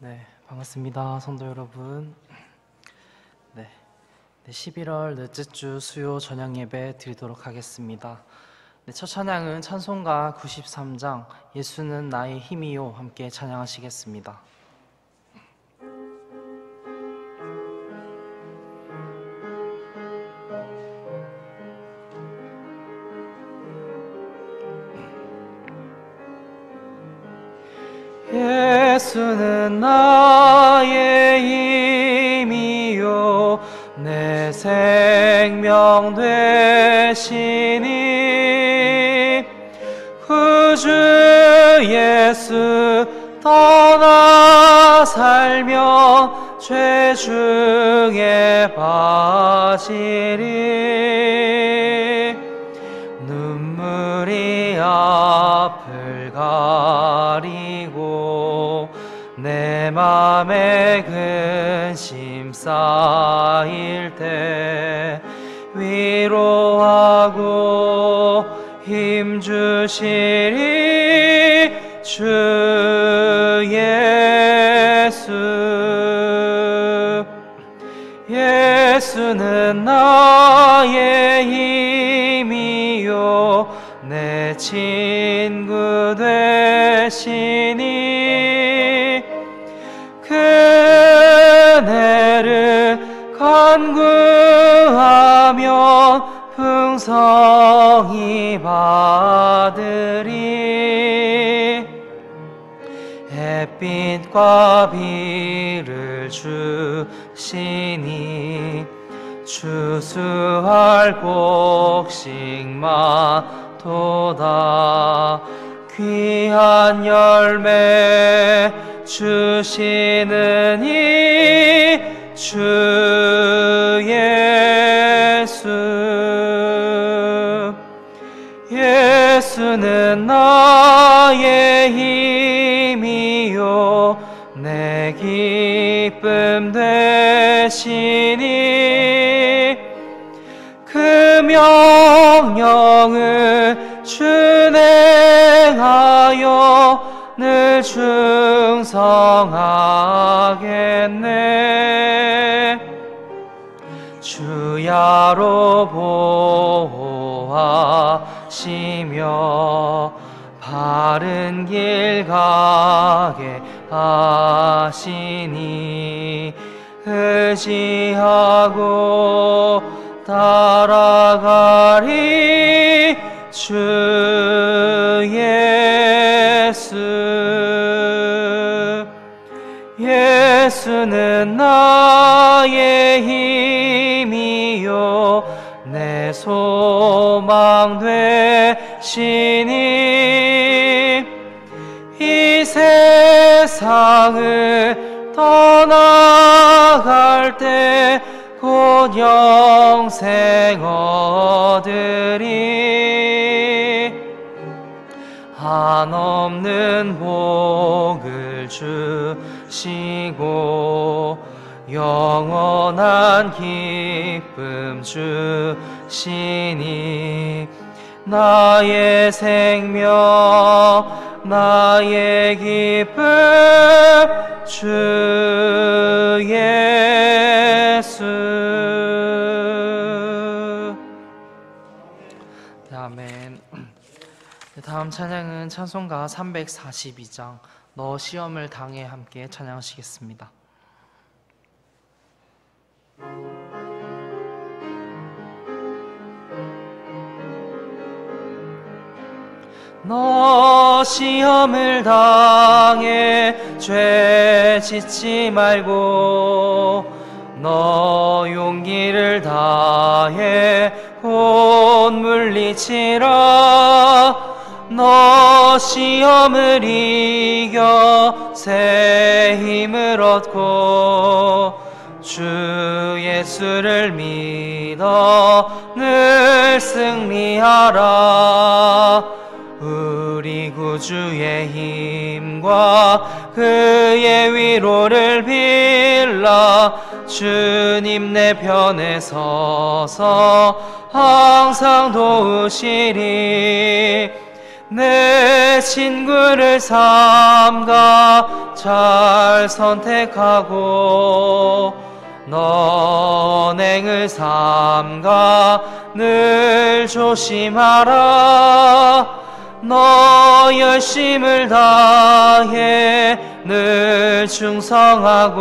네, 반갑습니다. 성도 여러분. 네, 11월 넷째 주 수요 저녁 예배 드리도록 하겠습니다. 네, 첫 찬양은 찬송가 93장 예수는 나의 힘이요 함께 찬양하시겠습니다. 예수는 나의 힘이요 내 생명 되시니 구주 예수 떠나 살면 죄 중에 빠지리 눈물이 앞을 가리고 내 맘에 근심 쌓일 때 위로하고 힘 주시리 주 예수. 예수는 나의 힘이요 내 친구 되시니 그네를 간구하면 풍성히 받으리 햇빛과 비를 주시니 추수할 곡식마도다 귀한 열매 주시는 이 주 예수. 예수는 나의 힘이요 내 기쁨 되시니 그 명령을 준행하여 늘 충성하겠네. 주야로 보호하시며 바른 길 가게 하시니 의지하고 따라가리 주 예수. 예수는 나의 힘이요 내 소망 되시니 이 세상을 떠나갈 때 곧 영생 얻으리 한없는 복을 주시고 영원한 기쁨 주시니 나의 생명 나의 기쁨 주 예수. 네, 아멘. 다음 찬양은 찬송가 342장 너 시험을 당해 함께 찬양하시겠습니다. 너 시험을 당해 죄 짓지 말고 너 용기를 다해 곧 물리치라. 너 시험을 이겨 새 힘을 얻고 주 예수를 믿어 늘 승리하라. 우리 구주의 힘과 그의 위로를 빌라. 주님 내 편에 서서 항상 도우시리. 내 친구를 삼가 잘 선택하고 너행을 삼가 늘 조심하라. 너 열심을 다해 늘 충성하고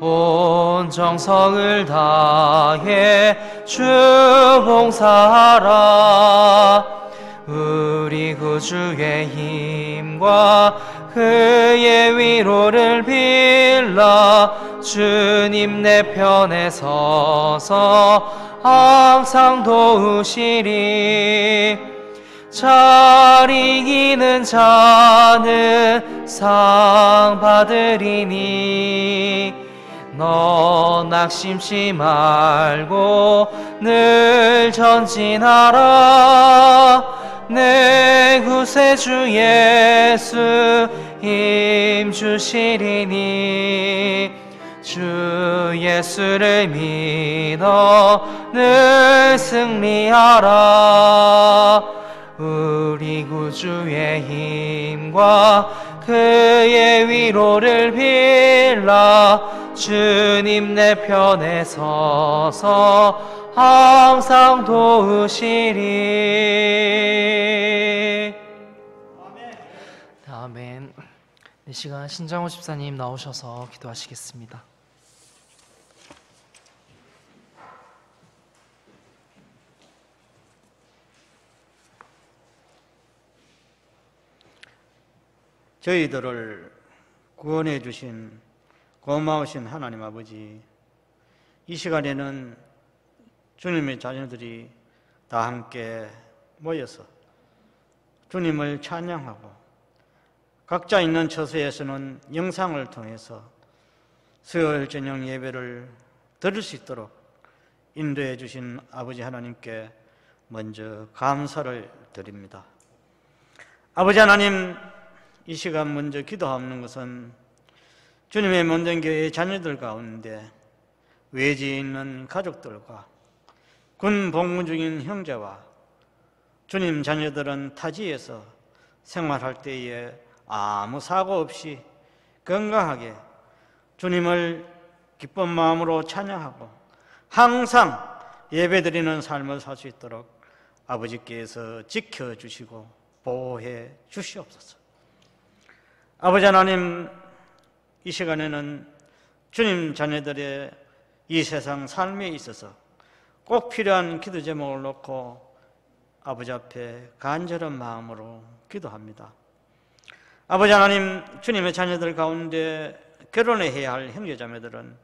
온 정성을 다해 주 봉사하라. 우리 구주의 힘과 그의 위로를 빌라 주님 내 편에 서서 항상 도우시리. 잘 이기는 자는 상 받으리니 너 낙심치 말고 늘 전진하라. 내 구세주 예수 힘 주시리니 주 예수를 믿어 늘 승리하라. 우리 구주의 힘과 그의 위로를 빌라 주님 내 편에 서서 항상 도우시리. 아멘. 이 시간 신정호 집사님 나오셔서 기도하시겠습니다. 저희들을 구원해 주신 고마우신 하나님 아버지, 이 시간에는 주님의 자녀들이 다 함께 모여서 주님을 찬양하고 각자 있는 처소에서는 영상을 통해서 수요일 저녁 예배를 들을 수 있도록 인도해 주신 아버지 하나님께 먼저 감사를 드립니다. 아버지 하나님, 이 시간 먼저 기도하는 것은 주님의 먼전교회 자녀들 가운데 외지에 있는 가족들과 군 복무 중인 형제와 주님 자녀들은 타지에서 생활할 때에 아무 사고 없이 건강하게 주님을 기쁜 마음으로 찬양하고 항상 예배드리는 삶을 살 수 있도록 아버지께서 지켜주시고 보호해 주시옵소서. 아버지 하나님, 이 시간에는 주님 자녀들의 이 세상 삶에 있어서 꼭 필요한 기도 제목을 놓고 아버지 앞에 간절한 마음으로 기도합니다. 아버지 하나님, 주님의 자녀들 가운데 결혼해야 할 형제자매들은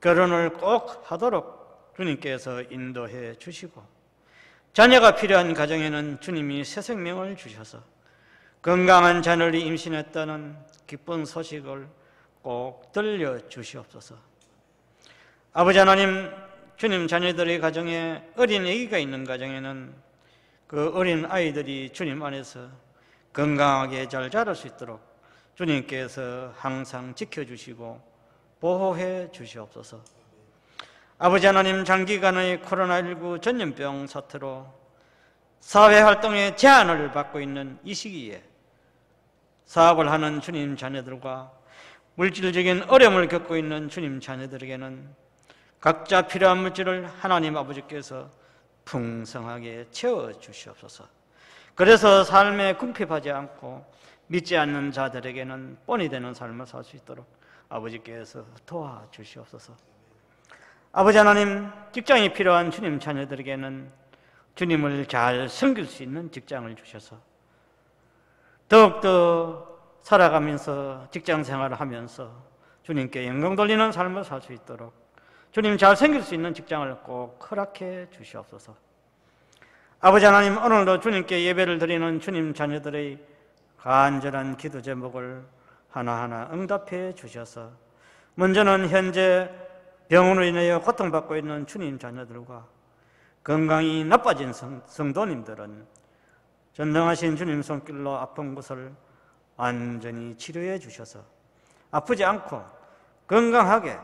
결혼을 꼭 하도록 주님께서 인도해 주시고, 자녀가 필요한 가정에는 주님이 새 생명을 주셔서 건강한 자녀를 임신했다는 기쁜 소식을 꼭 들려주시옵소서. 아버지 하나님, 주님 자녀들의 가정에 어린 아기가 있는 가정에는 그 어린 아이들이 주님 안에서 건강하게 잘 자랄 수 있도록 주님께서 항상 지켜주시고 보호해 주시옵소서. 아버지 하나님, 장기간의 코로나19 전염병 사태로 사회활동에 제한을 받고 있는 이 시기에 사업을 하는 주님 자녀들과 물질적인 어려움을 겪고 있는 주님 자녀들에게는 각자 필요한 물질을 하나님 아버지께서 풍성하게 채워주시옵소서. 그래서 삶에 궁핍하지 않고 믿지 않는 자들에게는 본이 되는 삶을 살 수 있도록 아버지께서 도와주시옵소서. 아버지 하나님, 직장이 필요한 주님 자녀들에게는 주님을 잘 섬길 수 있는 직장을 주셔서 더욱더 살아가면서 직장 생활을 하면서 주님께 영광 돌리는 삶을 살 수 있도록 주님 잘 섬길 수 있는 직장을 꼭 허락해 주시옵소서. 아버지 하나님, 오늘도 주님께 예배를 드리는 주님 자녀들의 간절한 기도 제목을 하나하나 응답해 주셔서 먼저는 현재 병으로 인하여 고통받고 있는 주님 자녀들과 건강이 나빠진 성도님들은 전능하신 주님 손길로 아픈 곳을 완전히 치료해 주셔서 아프지 않고 건강하게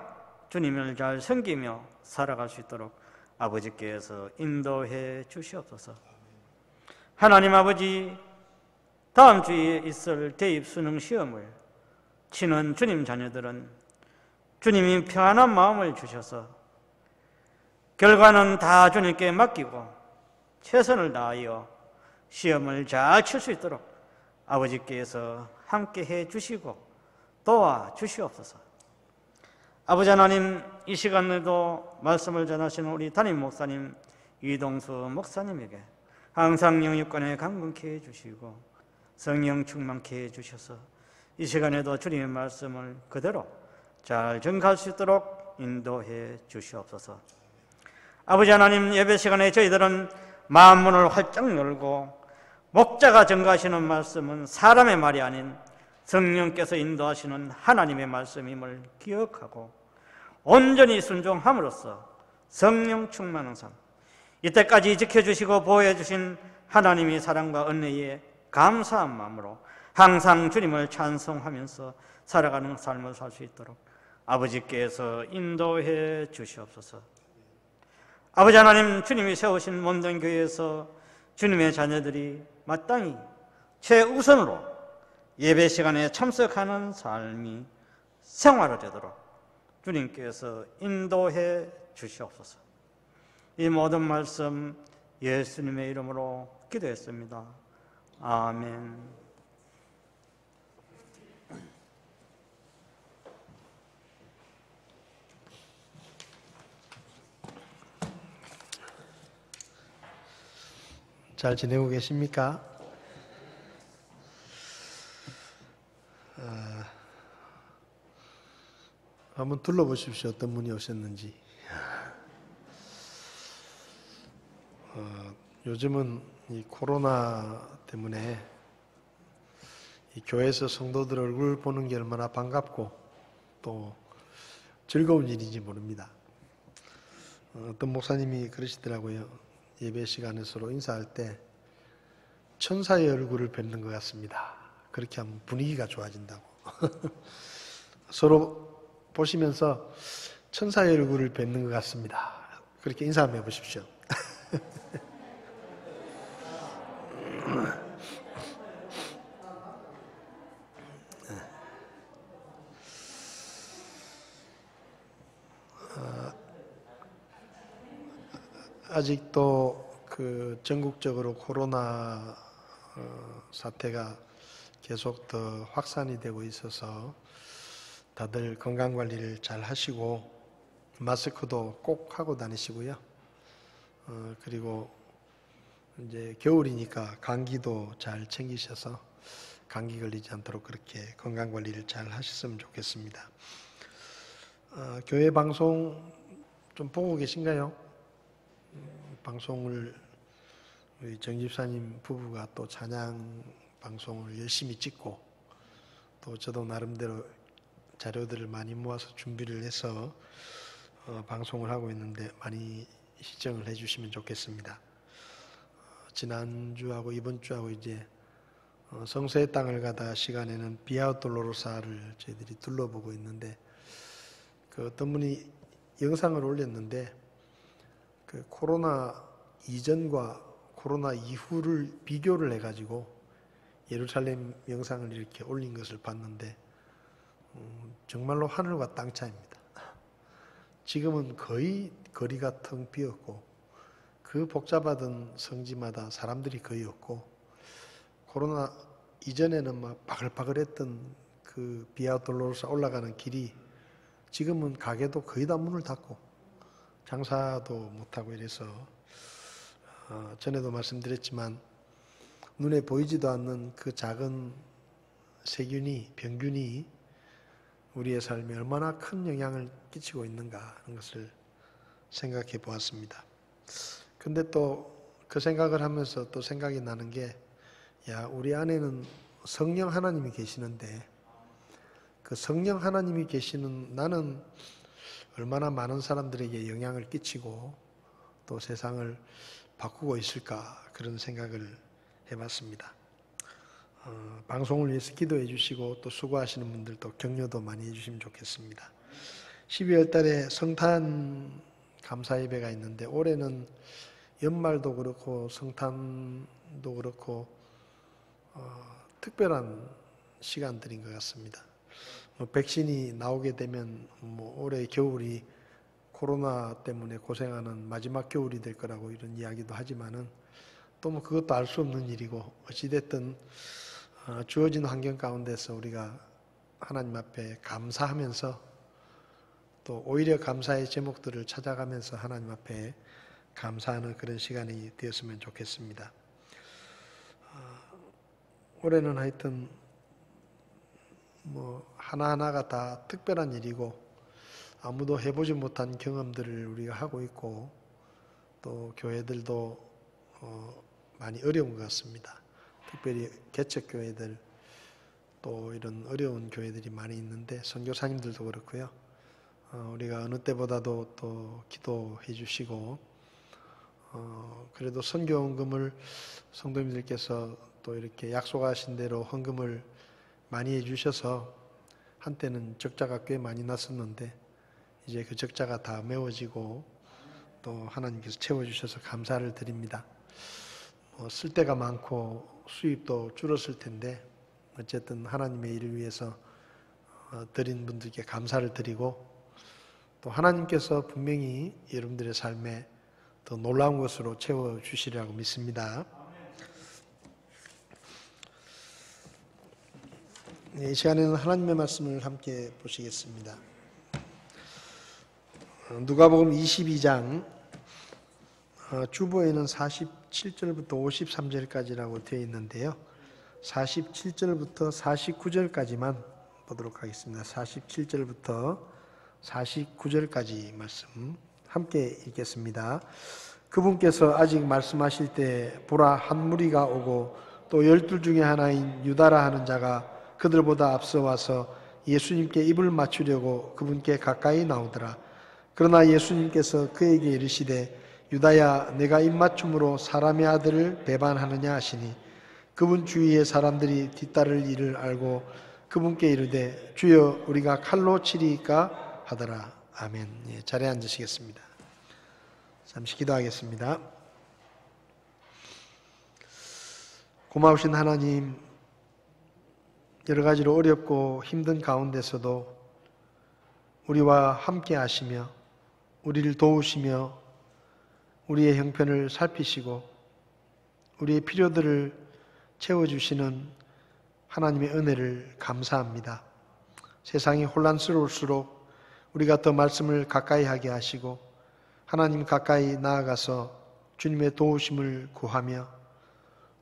주님을 잘 섬기며 살아갈 수 있도록 아버지께서 인도해 주시옵소서. 하나님 아버지, 다음 주에 있을 대입 수능 시험을 치는 주님 자녀들은 주님이 평안한 마음을 주셔서 결과는 다 주님께 맡기고 최선을 다하여 시험을 잘 칠 수 있도록 아버지께서 함께 해 주시고 도와 주시옵소서. 아버지 하나님, 이 시간에도 말씀을 전하시는 우리 담임 목사님 이동수 목사님에게 항상 영육간에 강건케 해주시고 성령 충만케 해주셔서 이 시간에도 주님의 말씀을 그대로 잘 전가할 수 있도록 인도해 주시옵소서. 아버지 하나님, 예배 시간에 저희들은 마음문을 활짝 열고 목자가 전가하시는 말씀은 사람의 말이 아닌 성령께서 인도하시는 하나님의 말씀임을 기억하고 온전히 순종함으로써 성령 충만한 삶, 이때까지 지켜주시고 보호해주신 하나님의 사랑과 은혜에 감사한 마음으로 항상 주님을 찬송하면서 살아가는 삶을 살 수 있도록 아버지께서 인도해 주시옵소서. 아버지 하나님, 주님이 세우신 몸된 교회에서 주님의 자녀들이 마땅히 최우선으로 예배 시간에 참석하는 삶이 생활화되도록 주님께서 인도해 주시옵소서. 이 모든 말씀 예수님의 이름으로 기도했습니다. 아멘. 잘 지내고 계십니까? 한번 둘러보십시오. 어떤 분이 오셨는지. 요즘은 이 코로나 때문에 이 교회에서 성도들 얼굴 보는 게 얼마나 반갑고 또 즐거운 일인지 모릅니다. 어떤 목사님이 그러시더라고요. 예배 시간에 서로 인사할 때 천사의 얼굴을 뵙는 것 같습니다. 그렇게 하면 분위기가 좋아진다고. 서로 보시면서 천사의 얼굴을 뵙는 것 같습니다. 그렇게 인사 한번 해보십시오. 아직도 그 전국적으로 코로나 사태가 계속 더 확산이 되고 있어서 다들 건강 관리를 잘 하시고 마스크도 꼭 하고 다니시고요. 그리고 이제 겨울이니까 감기도 잘 챙기셔서 감기 걸리지 않도록 그렇게 건강 관리를 잘 하셨으면 좋겠습니다. 교회 방송 좀 보고 계신가요? 방송을 우리 정 집사님 부부가 또 찬양 방송을 열심히 찍고 또 저도 나름대로 자료들을 많이 모아서 준비를 해서 방송을 하고 있는데 많이 시청을 해주시면 좋겠습니다. 지난주하고 이번주하고 이제 성서의 땅을 가다 시간에는 비아 돌로로사를 저희들이 둘러보고 있는데 그 어떤 분이 영상을 올렸는데 그 코로나 이전과 코로나 이후를 비교를 해가지고 예루살렘 영상을 이렇게 올린 것을 봤는데 정말로 하늘과 땅 차이입니다. 지금은 거의 거리가 텅 비었고 그 복잡하던 성지마다 사람들이 거의 없고 코로나 이전에는 막 바글바글했던 그 비아 돌로로사 올라가는 길이 지금은 가게도 거의 다 문을 닫고 장사도 못하고 이래서 전에도 말씀드렸지만 눈에 보이지도 않는 그 작은 세균이 병균이 우리의 삶에 얼마나 큰 영향을 끼치고 있는가 하는 것을 생각해 보았습니다. 근데 또 그 생각을 하면서 또 생각이 나는 게 우리 안에는 성령 하나님이 계시는데 그 성령 하나님이 계시는 나는 얼마나 많은 사람들에게 영향을 끼치고 또 세상을 바꾸고 있을까 그런 생각을 해봤습니다. 방송을 위해서 기도해 주시고 또 수고하시는 분들도 격려도 많이 해주시면 좋겠습니다. 12월 달에 성탄 감사 예배가 있는데 올해는 연말도 그렇고 성탄도 그렇고 특별한 시간들인 것 같습니다. 백신이 나오게 되면 올해 겨울이 코로나 때문에 고생하는 마지막 겨울이 될 거라고 이런 이야기도 하지만은 또 그것도 알 수 없는 일이고 어찌됐든 주어진 환경 가운데서 우리가 하나님 앞에 감사하면서 또 오히려 감사의 제목들을 찾아가면서 하나님 앞에 감사하는 그런 시간이 되었으면 좋겠습니다. 올해는 하여튼 하나하나가 다 특별한 일이고 아무도 해보지 못한 경험들을 우리가 하고 있고 또 교회들도 많이 어려운 것 같습니다. 특별히 개척교회들 또 이런 어려운 교회들이 많이 있는데 선교사님들도 그렇고요. 우리가 어느 때보다도 또 기도해 주시고 그래도 선교헌금을 성도님들께서 또 이렇게 약속하신 대로 헌금을 많이 해주셔서 한때는 적자가 꽤 많이 났었는데 이제 그 적자가 다 메워지고 또 하나님께서 채워주셔서 감사를 드립니다. 쓸 데가 많고 수입도 줄었을 텐데 어쨌든 하나님의 일을 위해서 드린 분들께 감사를 드리고 또 하나님께서 분명히 여러분들의 삶에 더 놀라운 것으로 채워주시리라고 믿습니다. 이 시간에는 하나님의 말씀을 함께 보시겠습니다. 누가복음 22장 주보에는 47절부터 53절까지라고 되어 있는데요. 47절부터 49절까지만 보도록 하겠습니다. 47절부터 49절까지 말씀 함께 읽겠습니다. 그분께서 아직 말씀하실 때 보라 한 무리가 오고 또 12 중에 하나인 유다라 하는 자가 그들보다 앞서 와서 예수님께 입을 맞추려고 그분께 가까이 나오더라. 그러나 예수님께서 그에게 이르시되 유다야 내가 입맞춤으로 사람의 아들을 배반하느냐 하시니 그분 주위의 사람들이 뒤따를 일을 알고 그분께 이르되 주여 우리가 칼로 치리이까 하더라. 아멘. 자리에 앉으시겠습니다. 잠시 기도하겠습니다. 고마우신 하나님, 여러 가지로 어렵고 힘든 가운데서도 우리와 함께 하시며 우리를 도우시며 우리의 형편을 살피시고 우리의 필요들을 채워주시는 하나님의 은혜를 감사합니다. 세상이 혼란스러울수록 우리가 더 말씀을 가까이 하게 하시고 하나님 가까이 나아가서 주님의 도우심을 구하며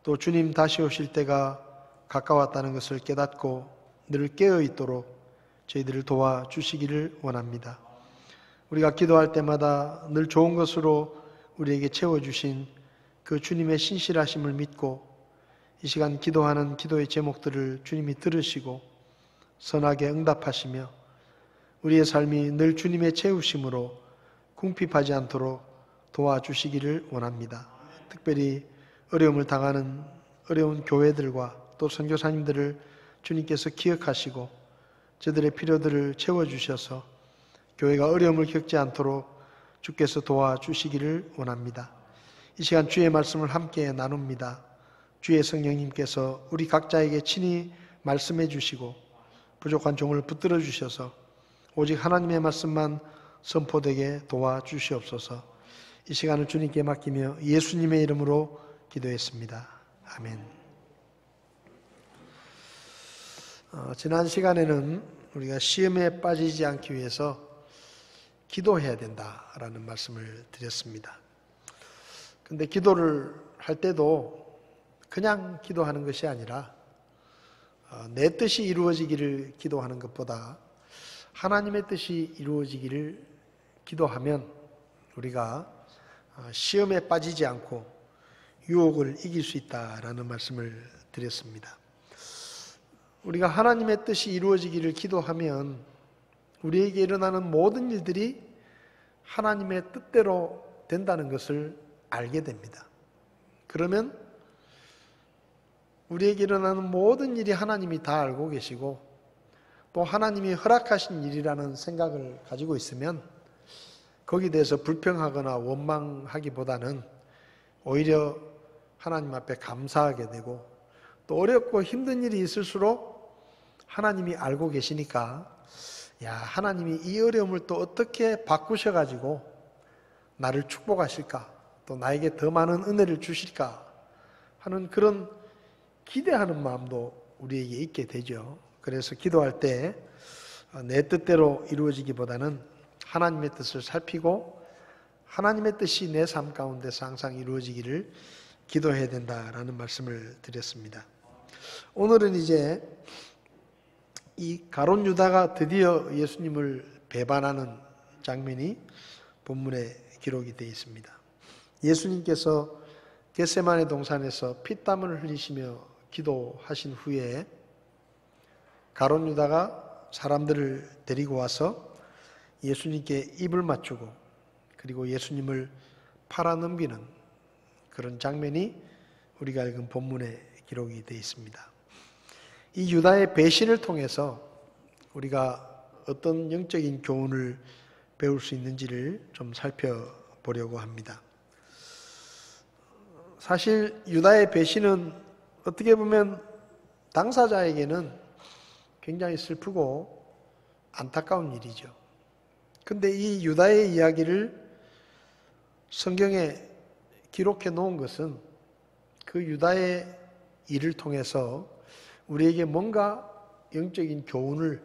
또 주님 다시 오실 때가 가까웠다는 것을 깨닫고 늘 깨어 있도록 저희들을 도와주시기를 원합니다. 우리가 기도할 때마다 늘 좋은 것으로 우리에게 채워주신 그 주님의 신실하심을 믿고 이 시간 기도하는 기도의 제목들을 주님이 들으시고 선하게 응답하시며 우리의 삶이 늘 주님의 채우심으로 궁핍하지 않도록 도와주시기를 원합니다. 특별히 어려움을 당하는 어려운 교회들과 또 선교사님들을 주님께서 기억하시고 저들의 필요들을 채워주셔서 교회가 어려움을 겪지 않도록 주께서 도와주시기를 원합니다. 이 시간 주의 말씀을 함께 나눕니다. 주의 성령님께서 우리 각자에게 친히 말씀해 주시고 부족한 종을 붙들어 주셔서 오직 하나님의 말씀만 선포되게 도와주시옵소서. 이 시간을 주님께 맡기며 예수님의 이름으로 기도했습니다. 아멘. 지난 시간에는 우리가 시험에 빠지지 않기 위해서 기도해야 된다라는 말씀을 드렸습니다. 근데 기도를 할 때도 그냥 기도하는 것이 아니라 내 뜻이 이루어지기를 기도하는 것보다 하나님의 뜻이 이루어지기를 기도하면 우리가 시험에 빠지지 않고 유혹을 이길 수 있다라는 말씀을 드렸습니다. 우리가 하나님의 뜻이 이루어지기를 기도하면 우리에게 일어나는 모든 일들이 하나님의 뜻대로 된다는 것을 알게 됩니다. 그러면 우리에게 일어나는 모든 일이 하나님이 다 알고 계시고 또 하나님이 허락하신 일이라는 생각을 가지고 있으면 거기에 대해서 불평하거나 원망하기보다는 오히려 하나님 앞에 감사하게 되고 또 어렵고 힘든 일이 있을수록 하나님이 알고 계시니까 야, 하나님이 이 어려움을 또 어떻게 바꾸셔가지고 나를 축복하실까, 또 나에게 더 많은 은혜를 주실까 하는 그런 기대하는 마음도 우리에게 있게 되죠. 그래서 기도할 때 내 뜻대로 이루어지기보다는 하나님의 뜻을 살피고 하나님의 뜻이 내 삶 가운데서 항상 이루어지기를 기도해야 된다라는 말씀을 드렸습니다. 오늘은 이제 이 가룟 유다가 드디어 예수님을 배반하는 장면이 본문에 기록이 되어 있습니다. 예수님께서 겟세마네 동산에서 피땀을 흘리시며 기도하신 후에 가룟 유다가 사람들을 데리고 와서 예수님께 입을 맞추고 그리고 예수님을 팔아넘기는 그런 장면이 우리가 읽은 본문에 기록이 되어 있습니다. 이 유다의 배신을 통해서 우리가 어떤 영적인 교훈을 배울 수 있는지를 좀 살펴보려고 합니다. 사실 유다의 배신은 어떻게 보면 당사자에게는 굉장히 슬프고 안타까운 일이죠. 근데 이 유다의 이야기를 성경에 기록해 놓은 것은 그 유다의 일을 통해서 우리에게 뭔가 영적인 교훈을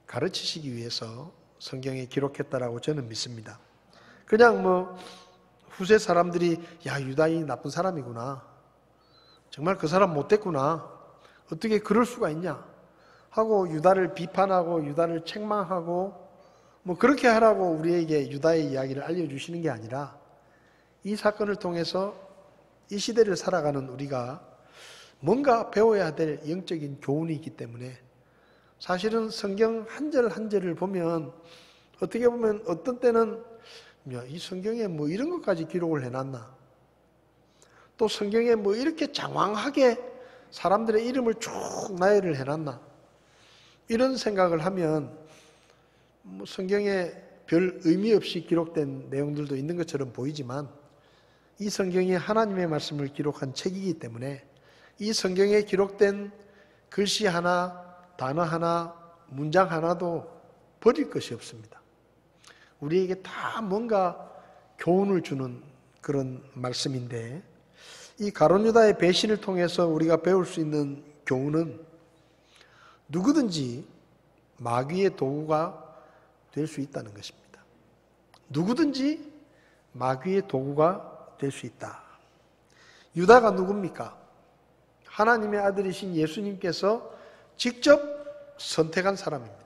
가르치시기 위해서 성경에 기록했다라고 저는 믿습니다. 그냥 뭐 후세 사람들이 야, 유다인이 나쁜 사람이구나, 정말 그 사람 못됐구나, 어떻게 그럴 수가 있냐 하고 유다를 비판하고 유다를 책망하고 뭐 그렇게 하라고 우리에게 유다의 이야기를 알려주시는 게 아니라 이 사건을 통해서 이 시대를 살아가는 우리가 뭔가 배워야 될 영적인 교훈이 있기 때문에 사실은 성경 한 절 한 절을 보면 어떻게 보면 어떤 때는 야, 이 성경에 뭐 이런 것까지 기록을 해놨나, 또 성경에 뭐 이렇게 장황하게 사람들의 이름을 쭉 나열을 해놨나, 이런 생각을 하면 뭐 성경에 별 의미 없이 기록된 내용들도 있는 것처럼 보이지만 이 성경이 하나님의 말씀을 기록한 책이기 때문에 이 성경에 기록된 글씨 하나, 단어 하나, 문장 하나도 버릴 것이 없습니다. 우리에게 다 뭔가 교훈을 주는 그런 말씀인데, 이 가룟 유다의 배신을 통해서 우리가 배울 수 있는 교훈은 누구든지 마귀의 도구가 될 수 있다는 것입니다. 누구든지 마귀의 도구가 될 수 있다. 유다가 누굽니까? 하나님의 아들이신 예수님께서 직접 선택한 사람입니다.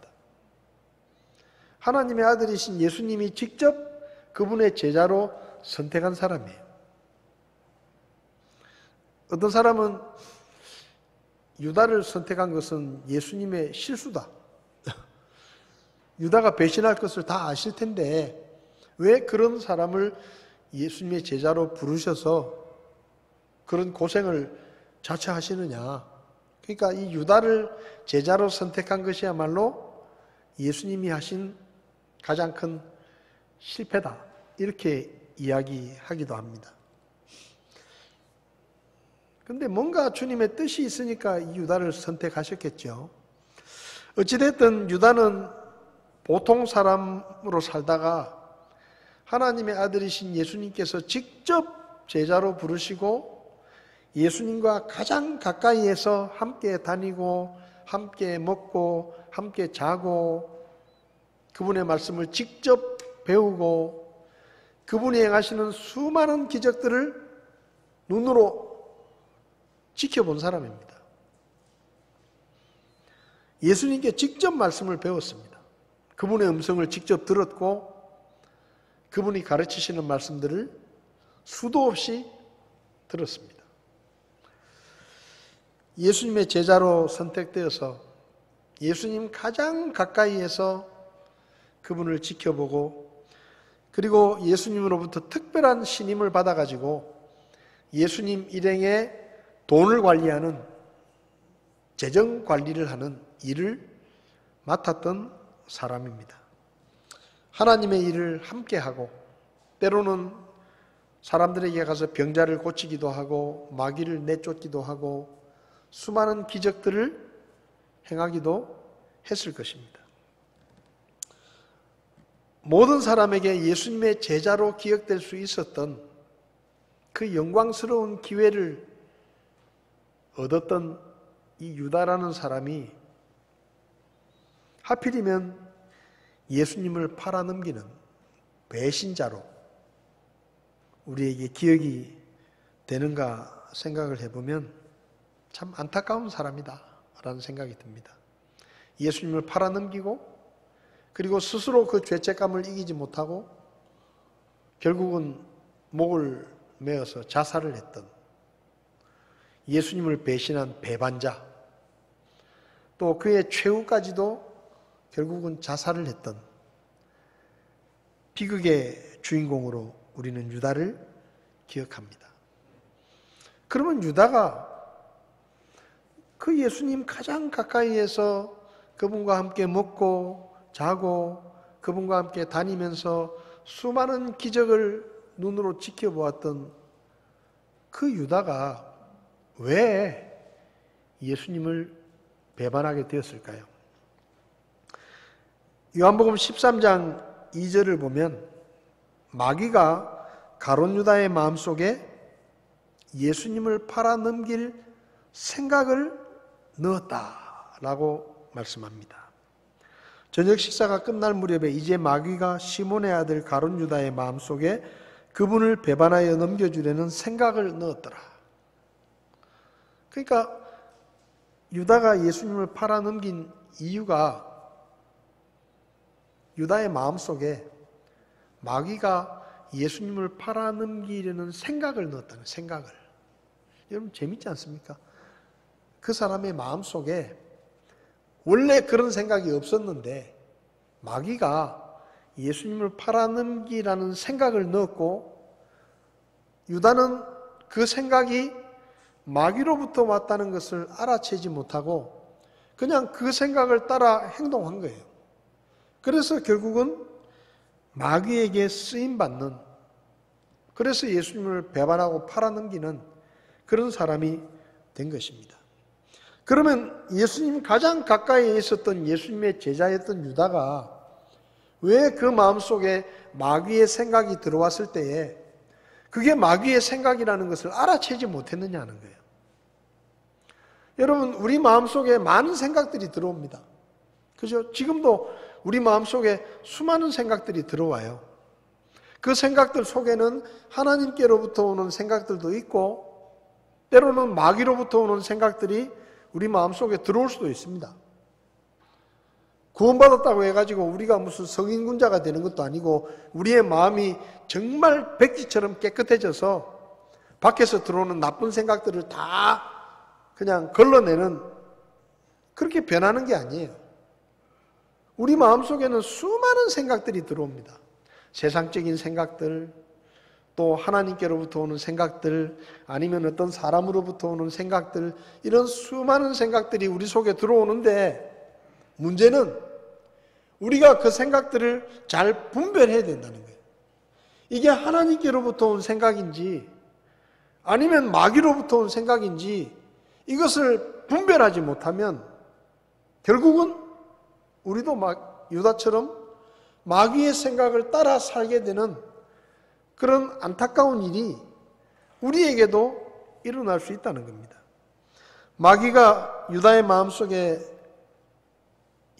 하나님의 아들이신 예수님이 직접 그분의 제자로 선택한 사람이에요. 어떤 사람은 유다를 선택한 것은 예수님의 실수다, 유다가 배신할 것을 다 아실 텐데 왜 그런 사람을 예수님의 제자로 부르셔서 그런 고생을 자처하시느냐. 그러니까 이 유다를 제자로 선택한 것이야말로 예수님이 하신 가장 큰 실패다, 이렇게 이야기하기도 합니다. 근데 뭔가 주님의 뜻이 있으니까 이 유다를 선택하셨겠죠. 어찌됐든 유다는 보통 사람으로 살다가 하나님의 아들이신 예수님께서 직접 제자로 부르시고 예수님과 가장 가까이에서 함께 다니고 함께 먹고 함께 자고 그분의 말씀을 직접 배우고 그분이 행하시는 수많은 기적들을 눈으로 지켜본 사람입니다. 예수님께 직접 말씀을 배웠습니다. 그분의 음성을 직접 들었고 그분이 가르치시는 말씀들을 수도 없이 들었습니다. 예수님의 제자로 선택되어서 예수님 가장 가까이에서 그분을 지켜보고 그리고 예수님으로부터 특별한 신임을 받아가지고 예수님 일행의 돈을 관리하는, 재정 관리를 하는 일을 맡았던 사람입니다. 하나님의 일을 함께하고 때로는 사람들에게 가서 병자를 고치기도 하고 마귀를 내쫓기도 하고 수많은 기적들을 행하기도 했을 것입니다. 모든 사람에게 예수님의 제자로 기억될 수 있었던 그 영광스러운 기회를 얻었던 이 유다라는 사람이 하필이면 예수님을 팔아넘기는 배신자로 우리에게 기억이 되는가 생각을 해보면 참 안타까운 사람이다 라는 생각이 듭니다. 예수님을 팔아넘기고 그리고 스스로 그 죄책감을 이기지 못하고 결국은 목을 메어서 자살을 했던 예수님을 배신한 배반자, 또 그의 최후까지도 결국은 자살을 했던 비극의 주인공으로 우리는 유다를 기억합니다. 그러면 유다가 그 예수님 가장 가까이에서 그분과 함께 먹고 자고 그분과 함께 다니면서 수많은 기적을 눈으로 지켜보았던 그 유다가 왜 예수님을 배반하게 되었을까요? 요한복음 13장 2절을 보면 마귀가 가룟 유다의 마음속에 예수님을 팔아넘길 생각을 넣었다라고 말씀합니다. 저녁 식사가 끝날 무렵에 이제 마귀가 시몬의 아들 가룟 유다의 마음속에 그분을 배반하여 넘겨주려는 생각을 넣었더라. 그러니까 유다가 예수님을 팔아넘긴 이유가 유다의 마음속에 마귀가 예수님을 팔아넘기려는 생각을 넣었다는 생각을. 여러분 재밌지 않습니까? 그 사람의 마음속에 원래 그런 생각이 없었는데 마귀가 예수님을 팔아넘기라는 생각을 넣었고 유다는 그 생각이 마귀로부터 왔다는 것을 알아채지 못하고 그냥 그 생각을 따라 행동한 거예요. 그래서 결국은 마귀에게 쓰임받는, 그래서 예수님을 배반하고 팔아넘기는 그런 사람이 된 것입니다. 그러면 예수님 가장 가까이에 있었던 예수님의 제자였던 유다가 왜 그 마음속에 마귀의 생각이 들어왔을 때에 그게 마귀의 생각이라는 것을 알아채지 못했느냐는 거예요. 여러분, 우리 마음속에 많은 생각들이 들어옵니다. 그죠? 지금도 우리 마음속에 수많은 생각들이 들어와요. 그 생각들 속에는 하나님께로부터 오는 생각들도 있고 때로는 마귀로부터 오는 생각들이 우리 마음속에 들어올 수도 있습니다. 구원받았다고 해가지고 우리가 무슨 성인군자가 되는 것도 아니고 우리의 마음이 정말 백지처럼 깨끗해져서 밖에서 들어오는 나쁜 생각들을 다 그냥 걸러내는, 그렇게 변하는 게 아니에요. 우리 마음속에는 수많은 생각들이 들어옵니다. 세상적인 생각들, 또 하나님께로부터 오는 생각들, 아니면 어떤 사람으로부터 오는 생각들, 이런 수많은 생각들이 우리 속에 들어오는데 문제는 우리가 그 생각들을 잘 분별해야 된다는 거예요. 이게 하나님께로부터 온 생각인지 아니면 마귀로부터 온 생각인지 이것을 분별하지 못하면 결국은 우리도 유다처럼 마귀의 생각을 따라 살게 되는 그런 안타까운 일이 우리에게도 일어날 수 있다는 겁니다. 마귀가 유다의 마음속에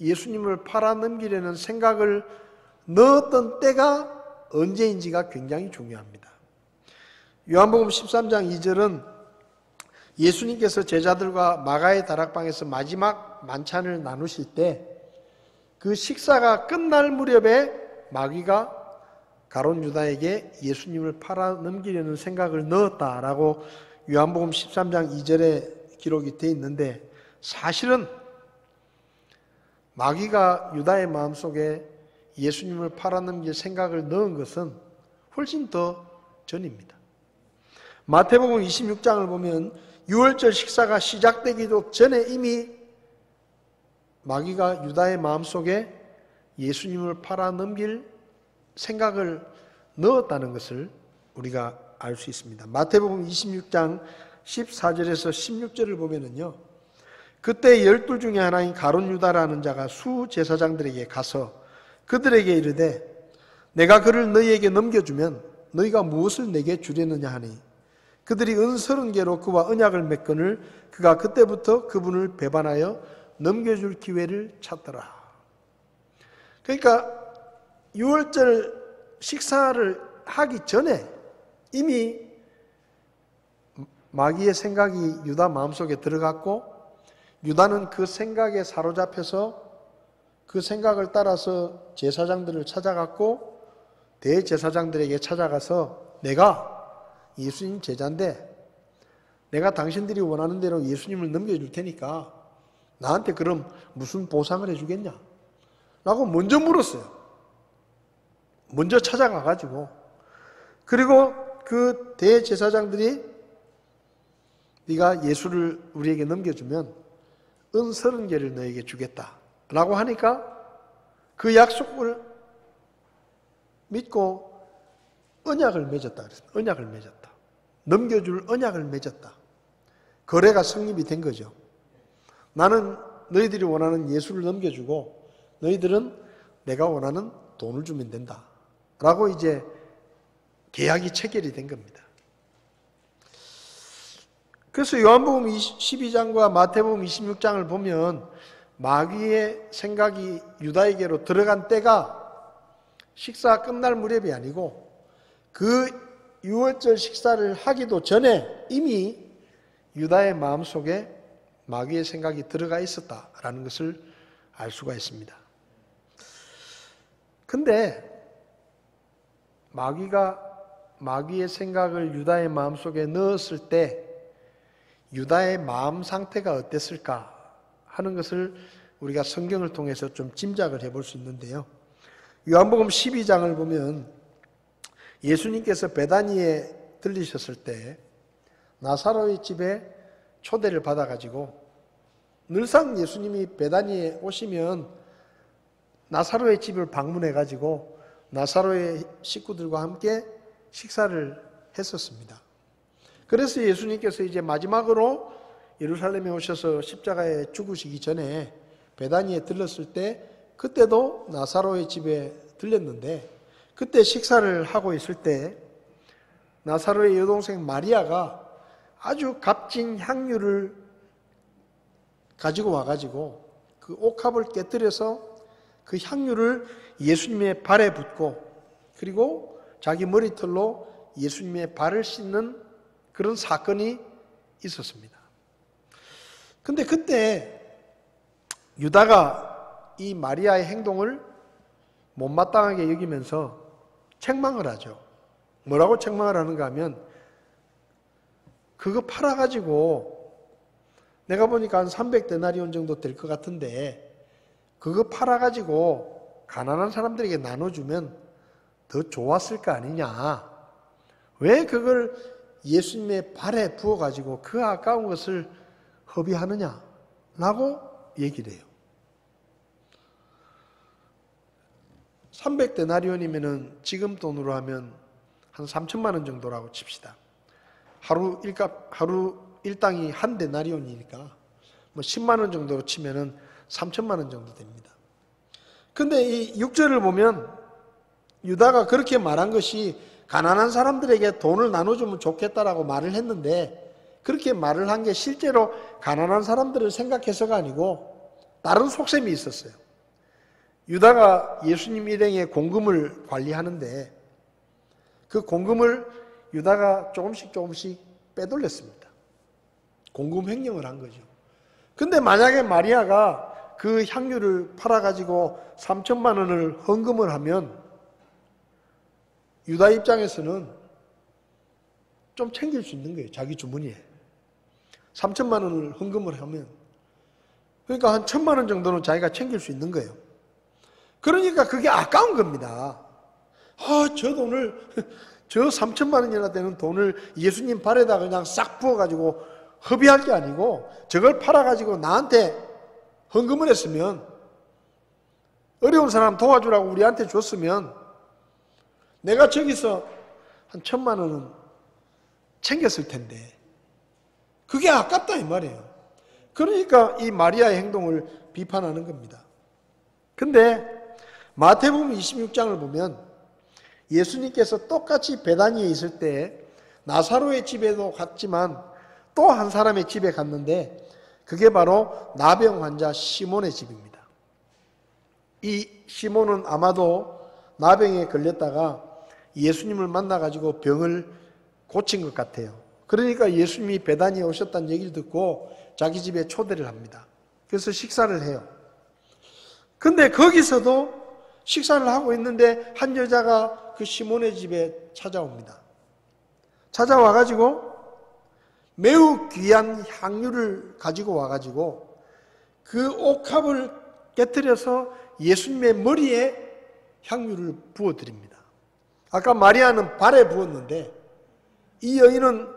예수님을 팔아넘기려는 생각을 넣었던 때가 언제인지가 굉장히 중요합니다. 요한복음 13장 2절은 예수님께서 제자들과 마가의 다락방에서 마지막 만찬을 나누실 때 그 식사가 끝날 무렵에 마귀가 가룟 유다에게 예수님을 팔아넘기려는 생각을 넣었다라고 요한복음 13장 2절에 기록이 되어 있는데, 사실은 마귀가 유다의 마음속에 예수님을 팔아넘길 생각을 넣은 것은 훨씬 더 전입니다. 마태복음 26장을 보면 유월절 식사가 시작되기도 전에 이미 마귀가 유다의 마음속에 예수님을 팔아넘길 생각을 넣었다는 것을 우리가 알 수 있습니다. 마태복음 26장 14절에서 16절을 보면은요, 그때 12 중에 하나인 가룟 유다라는 자가 수 제사장들에게 가서 그들에게 이르되 내가 그를 너희에게 넘겨주면 너희가 무엇을 내게 주려느냐 하니 그들이 은 30개로 그와 언약을 맺거늘 그가 그때부터 그분을 배반하여 넘겨줄 기회를 찾더라. 그러니까 6월절 식사를 하기 전에 이미 마귀의 생각이 유다 마음속에 들어갔고 유다는 그 생각에 사로잡혀서 그 생각을 따라서 제사장들을 찾아갔고 대제사장들에게 찾아가서 내가 예수님 제자인데 내가 당신들이 원하는 대로 예수님을 넘겨줄 테니까 나한테 그럼 무슨 보상을 해주겠냐? 라고 먼저 물었어요. 먼저 찾아가가지고 그리고 그 대제사장들이 네가 예수를 우리에게 넘겨주면 은 30개를 너에게 주겠다 라고 하니까 그 약속을 믿고 언약을 맺었다 그랬습니다. 언약을 맺었다. 넘겨줄 언약을 맺었다. 거래가 성립이 된 거죠. 나는 너희들이 원하는 예수를 넘겨주고 너희들은 내가 원하는 돈을 주면 된다 라고 이제 계약이 체결이 된 겁니다. 그래서 요한복음 12장과 마태복음 26장을 보면 마귀의 생각이 유다에게로 들어간 때가 식사 끝날 무렵이 아니고 그 6월절 식사를 하기도 전에 이미 유다의 마음속에 마귀의 생각이 들어가 있었다라는 것을 알 수가 있습니다. 근데 마귀의 생각을 유다의 마음속에 넣었을 때 유다의 마음 상태가 어땠을까 하는 것을 우리가 성경을 통해서 좀 짐작을 해볼 수 있는데요. 요한복음 12장을 보면 예수님께서 베다니에 들리셨을 때 나사로의 집에 초대를 받아가지고 늘상 예수님이 베다니에 오시면 나사로의 집을 방문해가지고 나사로의 식구들과 함께 식사를 했었습니다. 그래서 예수님께서 이제 마지막으로 예루살렘에 오셔서 십자가에 죽으시기 전에 베다니에 들렀을 때 그때도 나사로의 집에 들렸는데 그때 식사를 하고 있을 때 나사로의 여동생 마리아가 아주 값진 향유를 가지고 와가지고 그 옥합을 깨뜨려서 그 향유를 예수님의 발에 붓고 그리고 자기 머리털로 예수님의 발을 씻는 그런 사건이 있었습니다. 근데 그때 유다가 이 마리아의 행동을 못마땅하게 여기면서 책망을 하죠. 뭐라고 책망을 하는가 하면 그거 팔아가지고 내가 보니까 한 300데나리온 정도 될 것 같은데 그거 팔아가지고 가난한 사람들에게 나눠주면 더 좋았을 거 아니냐. 왜 그걸 예수님의 발에 부어가지고 그 아까운 것을 허비하느냐 라고 얘기를 해요. 300데나리온이면 지금 돈으로 하면 한 3천만 원 정도라고 칩시다. 하루 일당이 한 데나리온이니까 뭐 10만 원 정도로 치면은 3천만 원 정도 됩니다. 근데 이 6절을 보면 유다가 그렇게 말한 것이 가난한 사람들에게 돈을 나눠주면 좋겠다라고 말을 했는데 그렇게 말을 한 게 실제로 가난한 사람들을 생각해서가 아니고 다른 속셈이 있었어요. 유다가 예수님 일행의 공금을 관리하는데 그 공금을 유다가 조금씩 빼돌렸습니다. 공금 횡령을 한 거죠. 근데 만약에 마리아가 그 향유를 팔아가지고 3천만 원을 헌금을 하면 유다 입장에서는 좀 챙길 수 있는 거예요. 자기 주머니에. 3천만 원을 헌금을 하면 그러니까 한 1,000만 원 정도는 자기가 챙길 수 있는 거예요. 그러니까 그게 아까운 겁니다. 저 돈을 저 3천만 원이나 되는 돈을 예수님 발에다 그냥 싹 부어가지고 허비할 게 아니고 저걸 팔아가지고 나한테 헌금을 했으면 어려운 사람 도와주라고 우리한테 줬으면 내가 저기서 한 1,000만 원은 챙겼을 텐데 그게 아깝다 이 말이에요. 그러니까 이 마리아의 행동을 비판하는 겁니다. 근데 마태복음 26장을 보면 예수님께서 똑같이 베다니에 있을 때 나사로의 집에도 갔지만 또 한 사람의 집에 갔는데 그게 바로 나병 환자 시몬의 집입니다. 이 시몬은 아마도 나병에 걸렸다가 예수님을 만나가지고 병을 고친 것 같아요. 그러니까 예수님이 베다니에 오셨다는 얘기를 듣고 자기 집에 초대를 합니다. 그래서 식사를 해요. 근데 거기서도 식사를 하고 있는데 한 여자가 그 시몬의 집에 찾아옵니다. 찾아와가지고 매우 귀한 향유를 가지고 와가지고 그 옥합을 깨뜨려서 예수님의 머리에 향유를 부어드립니다. 아까 마리아는 발에 부었는데 이 여인은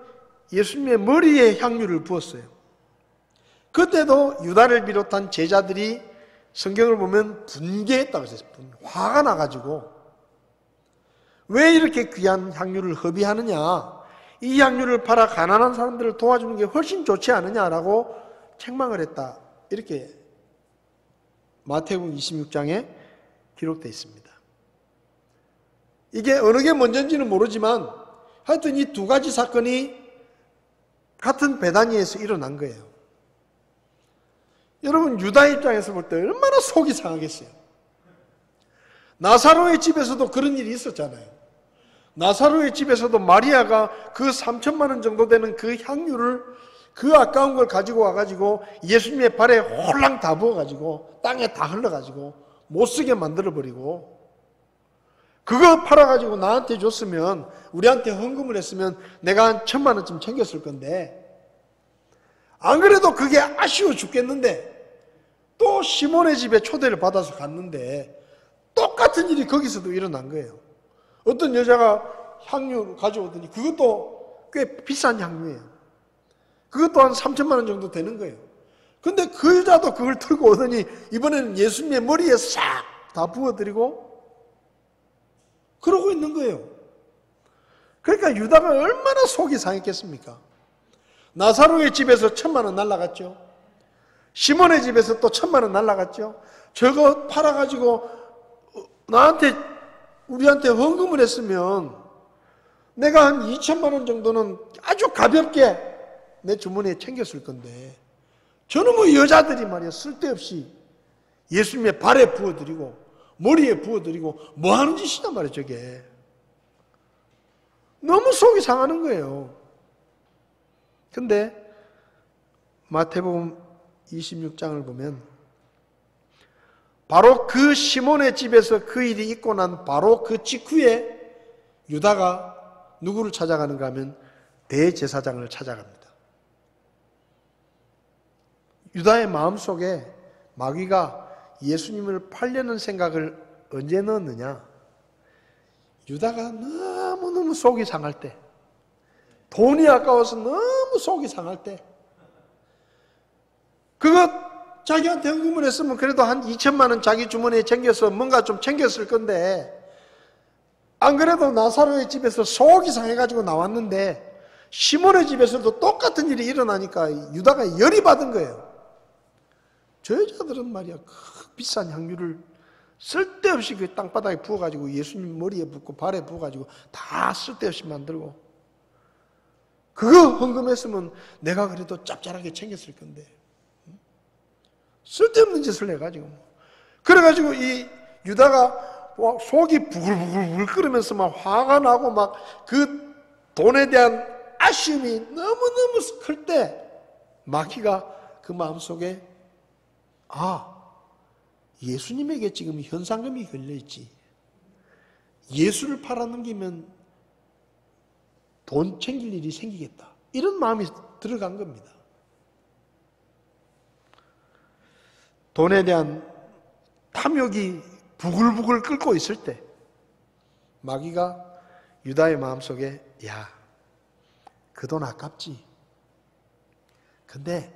예수님의 머리에 향유를 부었어요. 그때도 유다를 비롯한 제자들이 성경을 보면 분개했다고 했어요. 화가 나가지고 왜 이렇게 귀한 향유를 허비하느냐, 이 향유를 팔아 가난한 사람들을 도와주는 게 훨씬 좋지 않느냐라고 책망을 했다. 이렇게 마태복음 26장에 기록되어 있습니다. 이게 어느 게 먼저인지는 모르지만 하여튼 이 두 가지 사건이 같은 베다니에서 일어난 거예요. 여러분, 유다 입장에서 볼 때 얼마나 속이 상하겠어요. 나사로의 집에서도 그런 일이 있었잖아요. 나사로의 집에서도 마리아가 그 3천만 원 정도 되는 그 향유를, 그 아까운 걸 가지고 와가지고 예수님의 발에 홀랑 다 부어가지고 땅에 다 흘러가지고 못쓰게 만들어버리고, 그거 팔아가지고 나한테 줬으면, 우리한테 헌금을 했으면 내가 한 1,000만 원쯤 챙겼을 건데, 안 그래도 그게 아쉬워 죽겠는데 또 시몬의 집에 초대를 받아서 갔는데 똑같은 일이 거기서도 일어난 거예요. 어떤 여자가 향유를 가져오더니 그것도 꽤 비싼 향유예요. 그것도 한 3천만 원 정도 되는 거예요. 근데 그 여자도 그걸 들고 오더니 이번에는 예수님의 머리에 싹 다 부어드리고 그러고 있는 거예요. 그러니까 유다가 얼마나 속이 상했겠습니까? 나사로의 집에서 1,000만 원 날라갔죠. 시몬의 집에서 또 1,000만 원 날라갔죠. 저거 팔아가지고 우리한테 헌금을 했으면 내가 한 2,000만 원 정도는 아주 가볍게 내 주머니에 챙겼을 건데, 저는 뭐 여자들이 말이야 쓸데없이 예수님의 발에 부어드리고 머리에 부어드리고 뭐 하는 짓이냐 말이야. 저게 너무 속이 상하는 거예요. 근데 마태복음 26장을 보면 바로 그 시몬의 집에서 그 일이 있고 난 바로 그 직후에 유다가 누구를 찾아가는가 하면 대제사장을 찾아갑니다. 유다의 마음속에 마귀가 예수님을 팔려는 생각을 언제 넣었느냐? 유다가 너무너무 속이 상할 때, 돈이 아까워서 너무 속이 상할 때, 그거 자기한테 헌금을 했으면 그래도 한 2,000만 원 자기 주머니에 챙겨서 뭔가 좀 챙겼을 건데, 안 그래도 나사로의 집에서 속이 상해가지고 나왔는데 시몬의 집에서도 똑같은 일이 일어나니까 유다가 열이 받은 거예요. 저 여자들은 말이야 그 비싼 향유를 쓸데없이 그 땅바닥에 부어가지고 예수님 머리에 붓고 발에 부어가지고 다 쓸데없이 만들고, 그거 헌금했으면 내가 그래도 짭짤하게 챙겼을 건데 쓸데없는 짓을 해가지고, 그래가지고 이 유다가 속이 부글부글 끓으면서 막 화가 나고 막 그 돈에 대한 아쉬움이 너무너무 클 때 마귀가 그 마음속에 예수님에게 지금 현상금이 걸려있지, 예수를 팔아넘기면 돈 챙길 일이 생기겠다, 이런 마음이 들어간 겁니다. 돈에 대한 탐욕이 부글부글 끓고 있을 때 마귀가 유다의 마음속에 그 돈 아깝지, 근데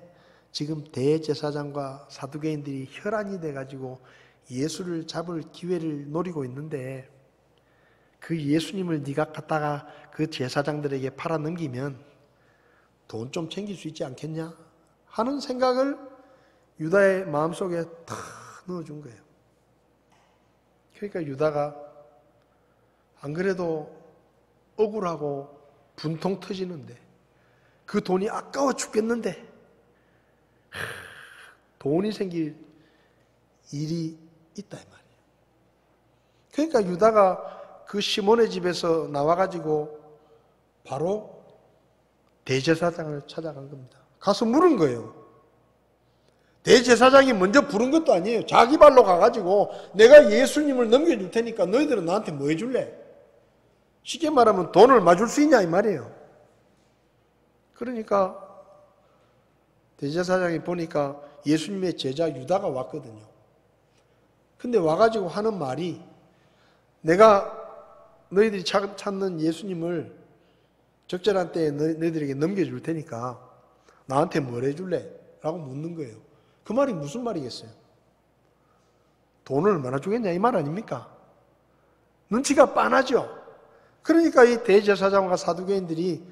지금 대제사장과 사두개인들이 혈안이 돼가지고 예수를 잡을 기회를 노리고 있는데 그 예수님을 네가 갖다가 그 제사장들에게 팔아넘기면 돈 좀 챙길 수 있지 않겠냐 하는 생각을 유다의 마음속에 다 넣어준 거예요. 그러니까 유다가 안 그래도 억울하고 분통 터지는데 그 돈이 아까워 죽겠는데 돈이 생길 일이 있다 이 말이에요. 그러니까 유다가 그 시몬의 집에서 나와가지고 바로 대제사장을 찾아간 겁니다. 가서 물은 거예요. 대제사장이 먼저 부른 것도 아니에요. 자기 발로 가가지고 내가 예수님을 넘겨줄 테니까 너희들은 나한테 뭐 해줄래? 쉽게 말하면 돈을 얼마 줄 수 있냐 이 말이에요. 그러니까 대제사장이 보니까 예수님의 제자 유다가 왔거든요. 근데 와가지고 하는 말이 내가 너희들이 찾는 예수님을 적절한 때에 너희들에게 넘겨줄 테니까 나한테 뭘 해줄래? 라고 묻는 거예요. 그 말이 무슨 말이겠어요? 돈을 얼마나 주겠냐 이 말 아닙니까? 눈치가 빤하죠. 그러니까 이 대제사장과 사두개인들이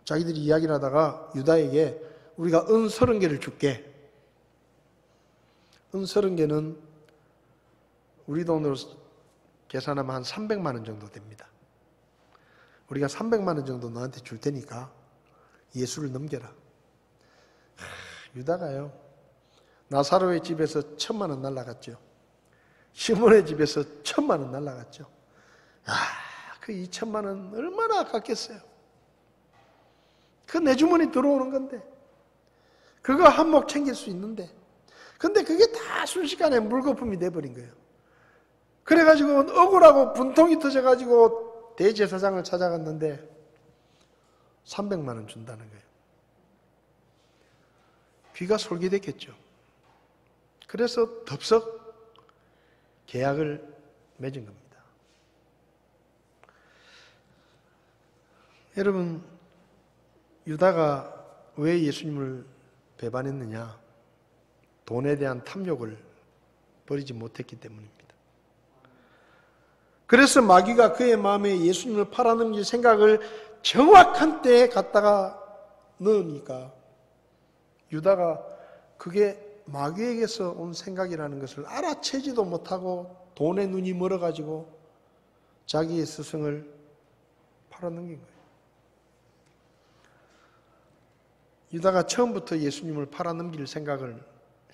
자기들이 이야기를 하다가 유다에게 우리가 은 30개를 줄게. 은 30개는 우리 돈으로 계산하면 한 300만 원 정도 됩니다. 우리가 300만 원 정도 너한테 줄 테니까 예수를 넘겨라. 유다가요, 나사로의 집에서 1000만 원 날라갔죠. 시몬의 집에서 1000만 원 날라갔죠. 그 2000만 원 얼마나 아깝겠어요. 그 내 주머니 들어오는 건데, 그거 한몫 챙길 수 있는데, 근데 그게 다 순식간에 물거품이 돼버린 거예요. 그래가지고 억울하고 분통이 터져가지고 대제사장을 찾아갔는데 300만 원 준다는 거예요. 귀가 솔깃했겠죠. 그래서 덥석 계약을 맺은 겁니다. 여러분, 유다가 왜 예수님을 배반했느냐? 돈에 대한 탐욕을 버리지 못했기 때문입니다. 그래서 마귀가 그의 마음에 예수님을 팔아넘길 생각을 정확한 때에 갖다가 넣으니까 유다가 그게 마귀에게서 온 생각이라는 것을 알아채지도 못하고 돈에 눈이 멀어가지고 자기의 스승을 팔아넘긴 거예요. 유다가 처음부터 예수님을 팔아넘길 생각을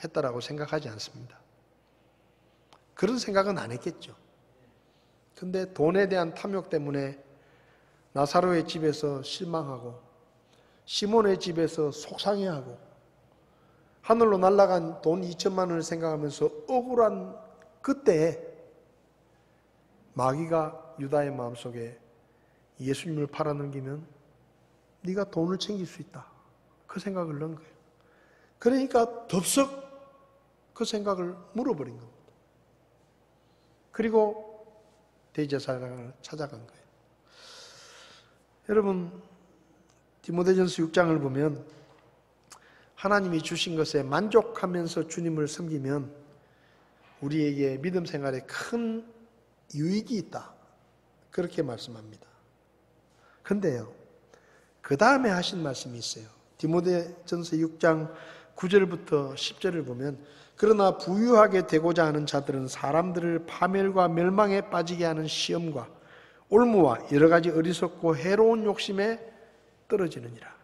했다라고 생각하지 않습니다. 그런 생각은 안 했겠죠. 근데 돈에 대한 탐욕 때문에 나사로의 집에서 실망하고 시몬의 집에서 속상해하고 하늘로 날아간 돈 2000만 원을 생각하면서 억울한 그때에 마귀가 유다의 마음속에 예수님을 팔아넘기면 네가 돈을 챙길 수 있다. 그 생각을 넣은 거예요. 그러니까 덥석 그 생각을 물어버린 겁니다. 그리고 대제사장을 찾아간 거예요. 여러분, 디모데전서 6장을 보면 하나님이 주신 것에 만족하면서 주님을 섬기면 우리에게 믿음 생활에 큰 유익이 있다. 그렇게 말씀합니다. 근데요, 그 다음에 하신 말씀이 있어요. 디모데전서 6장 9절부터 10절을 보면 그러나 부유하게 되고자 하는 자들은 사람들을 파멸과 멸망에 빠지게 하는 시험과 올무와 여러 가지 어리석고 해로운 욕심에 떨어지느니라.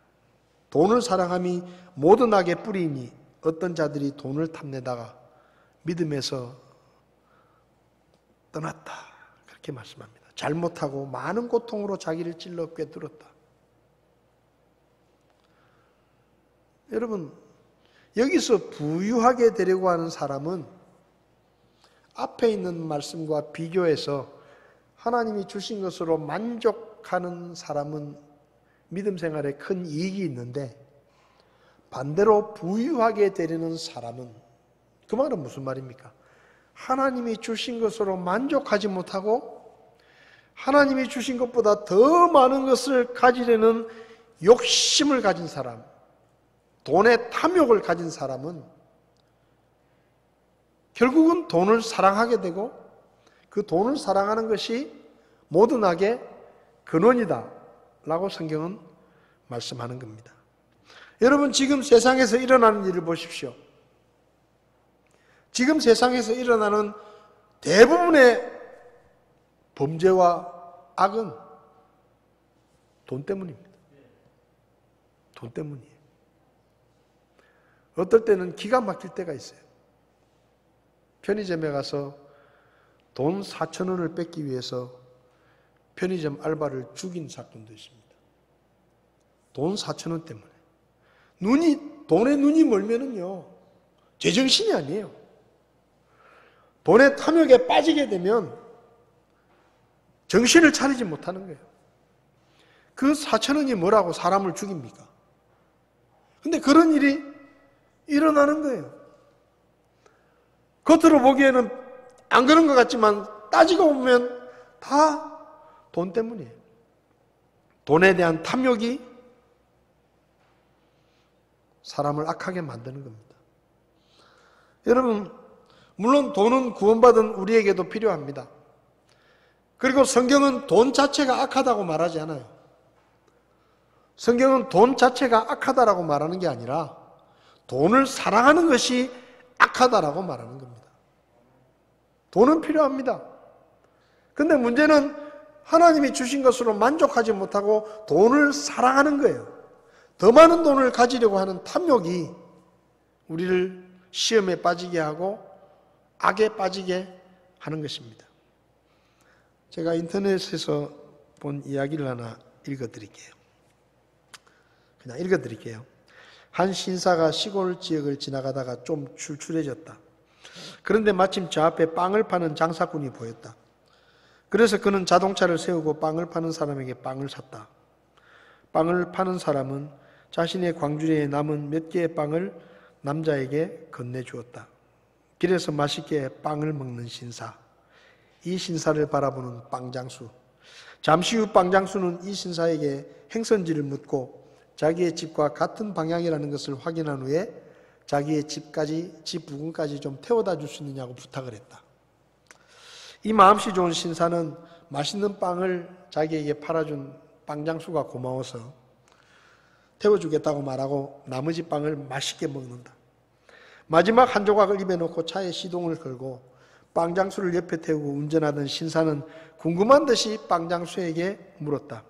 돈을 사랑함이 모든 악의 뿌리이니 어떤 자들이 돈을 탐내다가 믿음에서 떠났다. 그렇게 말씀합니다. 잘못하고 많은 고통으로 자기를 찔러 꿰뚫었다. 여러분, 여기서 부유하게 되려고 하는 사람은 앞에 있는 말씀과 비교해서 하나님이 주신 것으로 만족하는 사람은 믿음 생활에 큰 이익이 있는데 반대로 부유하게 되려는 사람은 그 말은 무슨 말입니까? 하나님이 주신 것으로 만족하지 못하고 하나님이 주신 것보다 더 많은 것을 가지려는 욕심을 가진 사람, 돈의 탐욕을 가진 사람은 결국은 돈을 사랑하게 되고 그 돈을 사랑하는 것이 모든 악의 근원이다 라고 성경은 말씀하는 겁니다. 여러분, 지금 세상에서 일어나는 일을 보십시오. 지금 세상에서 일어나는 대부분의 범죄와 악은 돈 때문입니다. 돈 때문이에요. 어떨 때는 기가 막힐 때가 있어요. 편의점에 가서 돈 4,000원을 뺏기 위해서 편의점 알바를 죽인 사건도 있습니다. 돈 4,000원 때문에. 돈에 눈이 멀면은요, 제정신이 아니에요. 돈의 탐욕에 빠지게 되면 정신을 차리지 못하는 거예요. 그 4,000원이 뭐라고 사람을 죽입니까? 근데 그런 일이 일어나는 거예요. 겉으로 보기에는 안 그런 것 같지만 따지고 보면 다 돈 때문이에요. 돈에 대한 탐욕이 사람을 악하게 만드는 겁니다. 여러분, 물론 돈은 구원받은 우리에게도 필요합니다. 그리고 성경은 돈 자체가 악하다고 말하지 않아요. 성경은 돈 자체가 악하다라고 말하는 게 아니라 돈을 사랑하는 것이 악하다라고 말하는 겁니다. 돈은 필요합니다. 근데 문제는 하나님이 주신 것으로 만족하지 못하고 돈을 사랑하는 거예요. 더 많은 돈을 가지려고 하는 탐욕이 우리를 시험에 빠지게 하고 악에 빠지게 하는 것입니다. 제가 인터넷에서 본 이야기를 하나 읽어드릴게요. 그냥 읽어드릴게요. 한 신사가 시골 지역을 지나가다가 좀 출출해졌다. 그런데 마침 저 앞에 빵을 파는 장사꾼이 보였다. 그래서 그는 자동차를 세우고 빵을 파는 사람에게 빵을 샀다. 빵을 파는 사람은 자신의 광주리에 남은 몇 개의 빵을 남자에게 건네주었다. 길에서 맛있게 빵을 먹는 신사. 이 신사를 바라보는 빵장수. 잠시 후 빵장수는 이 신사에게 행선지를 묻고 자기의 집과 같은 방향이라는 것을 확인한 후에 자기의 집 부근까지 좀 태워다 줄 수 있느냐고 부탁을 했다. 이 마음씨 좋은 신사는 맛있는 빵을 자기에게 팔아준 빵장수가 고마워서 태워주겠다고 말하고 나머지 빵을 맛있게 먹는다. 마지막 한 조각을 입에 넣고 차에 시동을 걸고 빵장수를 옆에 태우고 운전하던 신사는 궁금한 듯이 빵장수에게 물었다.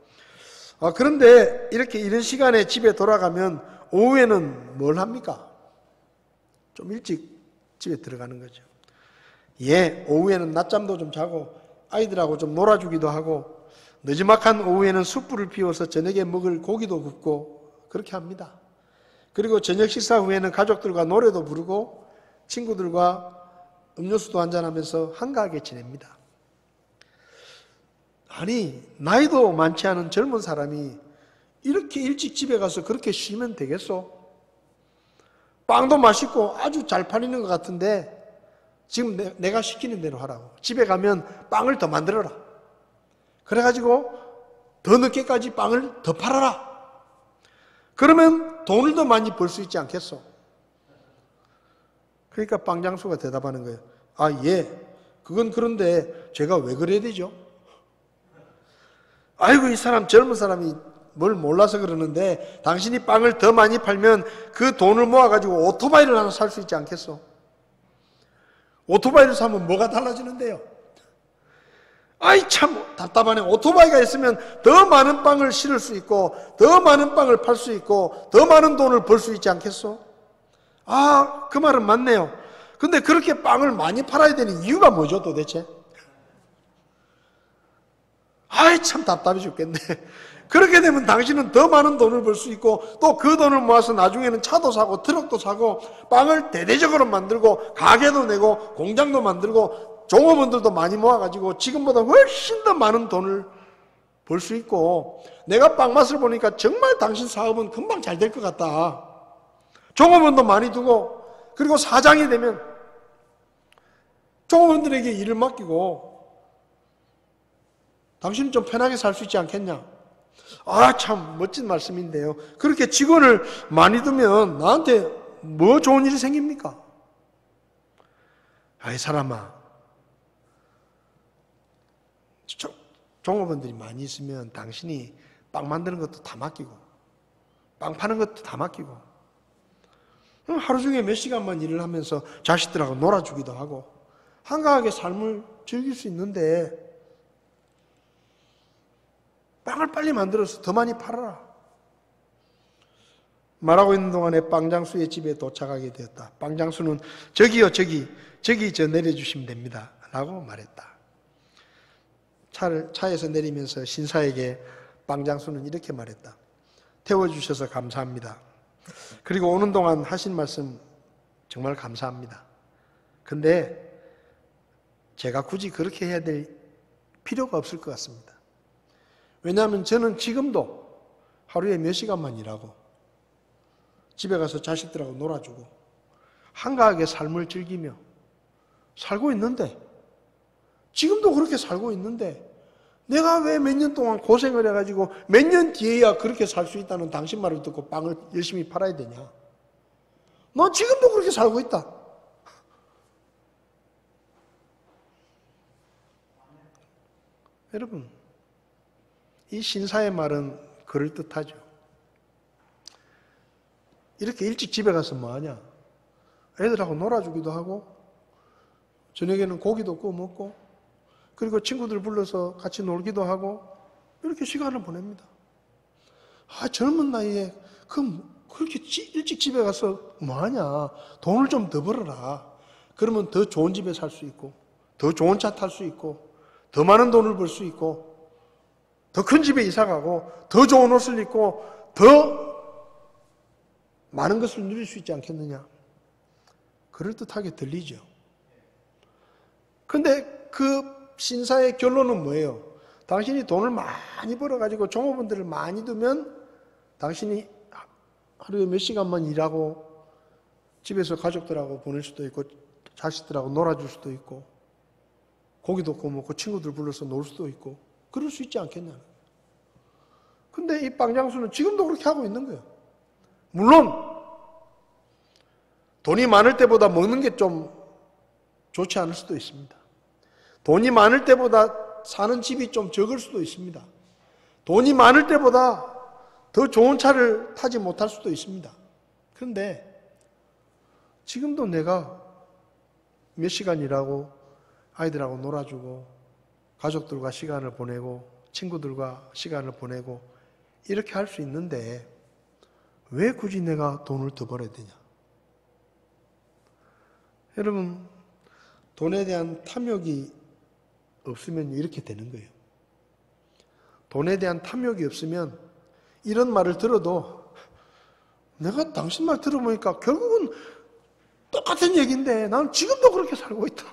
그런데 이렇게 이런 시간에 집에 돌아가면 오후에는 뭘 합니까? 좀 일찍 집에 들어가는 거죠. 예, 오후에는 낮잠도 좀 자고 아이들하고 좀 놀아주기도 하고 늦지막한 오후에는 숯불을 피워서 저녁에 먹을 고기도 굽고 그렇게 합니다. 그리고 저녁 식사 후에는 가족들과 노래도 부르고 친구들과 음료수도 한잔하면서 한가하게 지냅니다. 아니, 나이도 많지 않은 젊은 사람이 이렇게 일찍 집에 가서 그렇게 쉬면 되겠소? 빵도 맛있고 아주 잘 팔리는 것 같은데 지금 내가 시키는 대로 하라고. 집에 가면 빵을 더 만들어라. 그래가지고 더 늦게까지 빵을 더 팔아라. 그러면 돈을 더 많이 벌 수 있지 않겠소? 그러니까 빵장수가 대답하는 거예요. 예, 그건 그런데 제가 왜 그래야 되죠? 아이고, 이 사람 젊은 사람이 뭘 몰라서 그러는데 당신이 빵을 더 많이 팔면 그 돈을 모아가지고 오토바이를 하나 살 수 있지 않겠소? 오토바이를 사면 뭐가 달라지는데요? 아이, 참 답답하네. 오토바이가 있으면 더 많은 빵을 실을 수 있고 더 많은 빵을 팔 수 있고 더 많은 돈을 벌 수 있지 않겠소? 그 말은 맞네요. 근데 그렇게 빵을 많이 팔아야 되는 이유가 뭐죠, 도대체? 아이, 참 답답해 죽겠네. 그렇게 되면 당신은 더 많은 돈을 벌 수 있고 또 그 돈을 모아서 나중에는 차도 사고 트럭도 사고 빵을 대대적으로 만들고 가게도 내고 공장도 만들고 종업원들도 많이 모아가지고 지금보다 훨씬 더 많은 돈을 벌 수 있고 내가 빵 맛을 보니까 정말 당신 사업은 금방 잘 될 것 같다. 종업원도 많이 두고 그리고 사장이 되면 종업원들에게 일을 맡기고 당신은 좀 편하게 살 수 있지 않겠냐? 참 멋진 말씀인데요. 그렇게 직원을 많이 두면 나한테 뭐 좋은 일이 생깁니까? 이 사람아, 종업원들이 많이 있으면 당신이 빵 만드는 것도 다 맡기고 빵 파는 것도 다 맡기고 하루 중에 몇 시간만 일을 하면서 자식들하고 놀아주기도 하고 한가하게 삶을 즐길 수 있는데 빵을 빨리 만들어서 더 많이 팔아라. 말하고 있는 동안에 빵장수의 집에 도착하게 되었다. 빵장수는 저기요, 저기 저 내려주시면 됩니다 라고 말했다. 차에서 내리면서 신사에게 빵장수는 이렇게 말했다. 태워주셔서 감사합니다. 그리고 오는 동안 하신 말씀 정말 감사합니다. 근데 제가 굳이 그렇게 해야 될 필요가 없을 것 같습니다. 왜냐하면 저는 지금도 하루에 몇 시간만 일하고 집에 가서 자식들하고 놀아주고 한가하게 삶을 즐기며 살고 있는데 지금도 그렇게 살고 있는데 내가 왜 몇 년 동안 고생을 해가지고 몇 년 뒤에야 그렇게 살 수 있다는 당신 말을 듣고 빵을 열심히 팔아야 되냐? 너 지금도 그렇게 살고 있다. 여러분, 이 신사의 말은 그럴듯하죠. 이렇게 일찍 집에 가서 뭐하냐? 애들하고 놀아주기도 하고 저녁에는 고기도 구워 먹고 그리고 친구들 불러서 같이 놀기도 하고 이렇게 시간을 보냅니다. 젊은 나이에 그렇게 일찍 집에 가서 뭐하냐? 돈을 좀 더 벌어라. 그러면 더 좋은 집에 살 수 있고 더 좋은 차 탈 수 있고 더 많은 돈을 벌 수 있고 더 큰 집에 이사 가고 더 좋은 옷을 입고 더 많은 것을 누릴 수 있지 않겠느냐? 그럴듯하게 들리죠. 근데 그 신사의 결론은 뭐예요? 당신이 돈을 많이 벌어가지고 종업원들을 많이 두면 당신이 하루에 몇 시간만 일하고 집에서 가족들하고 보낼 수도 있고 자식들하고 놀아줄 수도 있고 고기도 구워 먹고 친구들 불러서 놀 수도 있고 그럴 수 있지 않겠냐. 근데 이 빵장수는 지금도 그렇게 하고 있는 거예요. 물론 돈이 많을 때보다 먹는 게 좀 좋지 않을 수도 있습니다. 돈이 많을 때보다 사는 집이 좀 적을 수도 있습니다. 돈이 많을 때보다 더 좋은 차를 타지 못할 수도 있습니다. 그런데 지금도 내가 몇 시간 일하고 아이들하고 놀아주고 가족들과 시간을 보내고 친구들과 시간을 보내고 이렇게 할 수 있는데 왜 굳이 내가 돈을 더 벌어야 되냐? 여러분, 돈에 대한 탐욕이 없으면 이렇게 되는 거예요. 돈에 대한 탐욕이 없으면 이런 말을 들어도 내가 당신 말 들어보니까 결국은 똑같은 얘기인데 나는 지금도 그렇게 살고 있다.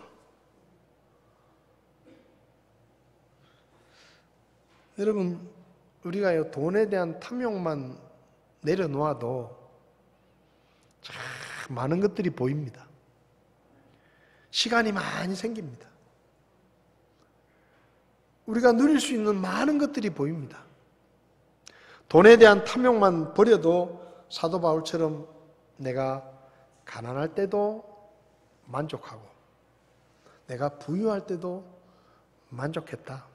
여러분, 우리가 돈에 대한 탐욕만 내려놓아도 참 많은 것들이 보입니다. 시간이 많이 생깁니다. 우리가 누릴 수 있는 많은 것들이 보입니다. 돈에 대한 탐욕만 버려도 사도 바울처럼 내가 가난할 때도 만족하고 내가 부유할 때도 만족했다.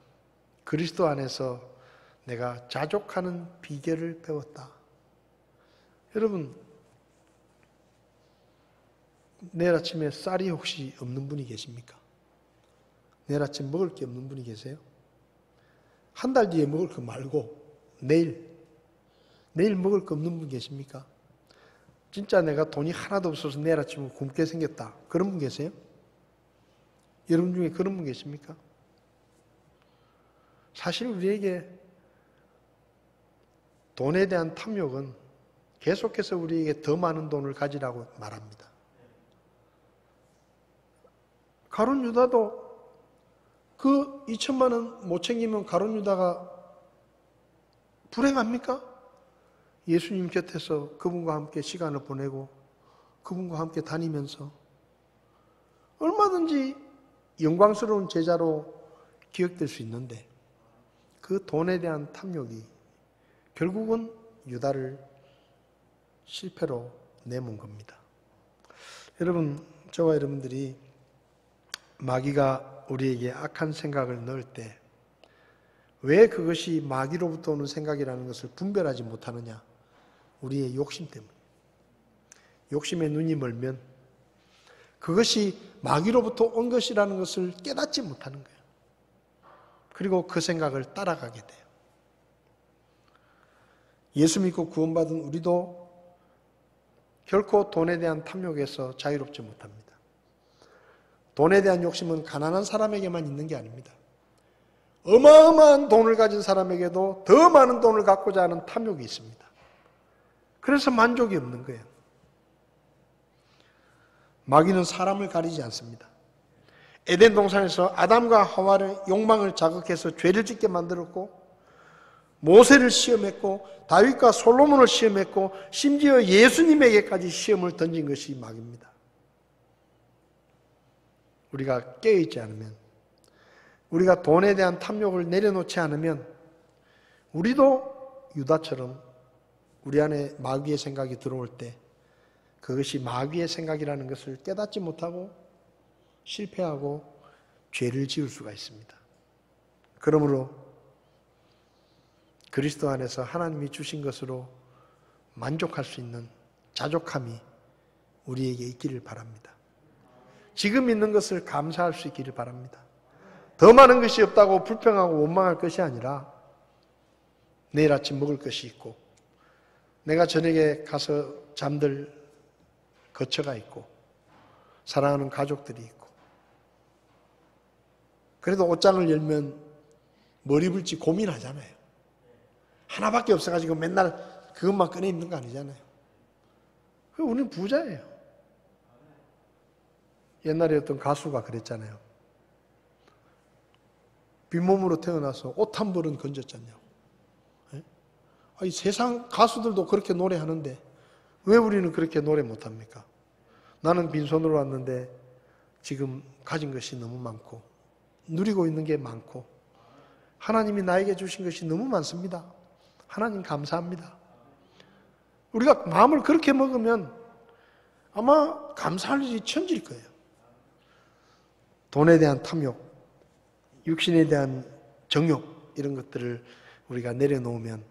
그리스도 안에서 내가 자족하는 비결을 배웠다. 여러분, 내일 아침에 쌀이 혹시 없는 분이 계십니까? 내일 아침 먹을 게 없는 분이 계세요? 한 달 뒤에 먹을 거 말고 내일 먹을 거 없는 분 계십니까? 진짜 내가 돈이 하나도 없어서 내일 아침에 굶게 생겼다. 그런 분 계세요? 여러분 중에 그런 분 계십니까? 사실 우리에게 돈에 대한 탐욕은 계속해서 우리에게 더 많은 돈을 가지라고 말합니다. 가룟 유다도 그 2천만 원 못 챙기면 가룟 유다가 불행합니까? 예수님 곁에서 그분과 함께 시간을 보내고 그분과 함께 다니면서 얼마든지 영광스러운 제자로 기억될 수 있는데 그 돈에 대한 탐욕이 결국은 유다를 실패로 내몬 겁니다. 여러분, 저와 여러분들이 마귀가 우리에게 악한 생각을 넣을 때 왜 그것이 마귀로부터 오는 생각이라는 것을 분별하지 못하느냐? 우리의 욕심 때문에. 욕심에 눈이 멀면 그것이 마귀로부터 온 것이라는 것을 깨닫지 못하는 거예요. 그리고 그 생각을 따라가게 돼요. 예수 믿고 구원받은 우리도 결코 돈에 대한 탐욕에서 자유롭지 못합니다. 돈에 대한 욕심은 가난한 사람에게만 있는 게 아닙니다. 어마어마한 돈을 가진 사람에게도 더 많은 돈을 갖고자 하는 탐욕이 있습니다. 그래서 만족이 없는 거예요. 마귀는 사람을 가리지 않습니다. 에덴 동산에서 아담과 하와의 욕망을 자극해서 죄를 짓게 만들었고, 모세를 시험했고, 다윗과 솔로몬을 시험했고, 심지어 예수님에게까지 시험을 던진 것이 마귀입니다. 우리가 깨어있지 않으면, 우리가 돈에 대한 탐욕을 내려놓지 않으면 우리도 유다처럼 우리 안에 마귀의 생각이 들어올 때 그것이 마귀의 생각이라는 것을 깨닫지 못하고 실패하고 죄를 지을 수가 있습니다. 그러므로 그리스도 안에서 하나님이 주신 것으로 만족할 수 있는 자족함이 우리에게 있기를 바랍니다. 지금 있는 것을 감사할 수 있기를 바랍니다. 더 많은 것이 없다고 불평하고 원망할 것이 아니라 내일 아침 먹을 것이 있고, 내가 저녁에 가서 잠들 거처가 있고, 사랑하는 가족들이 있고, 그래도 옷장을 열면 뭘 입을지 고민하잖아요. 하나밖에 없어가지고 맨날 그것만 꺼내 입는 거 아니잖아요. 우리는 부자예요. 옛날에 어떤 가수가 그랬잖아요. 빈몸으로 태어나서 옷 한 벌은 건졌잖아요. 아니, 세상 가수들도 그렇게 노래하는데 왜 우리는 그렇게 노래 못합니까? 나는 빈손으로 왔는데 지금 가진 것이 너무 많고 누리고 있는 게 많고 하나님이 나에게 주신 것이 너무 많습니다. 하나님 감사합니다. 우리가 마음을 그렇게 먹으면 아마 감사할 일이 천지일 거예요. 돈에 대한 탐욕, 육신에 대한 정욕, 이런 것들을 우리가 내려놓으면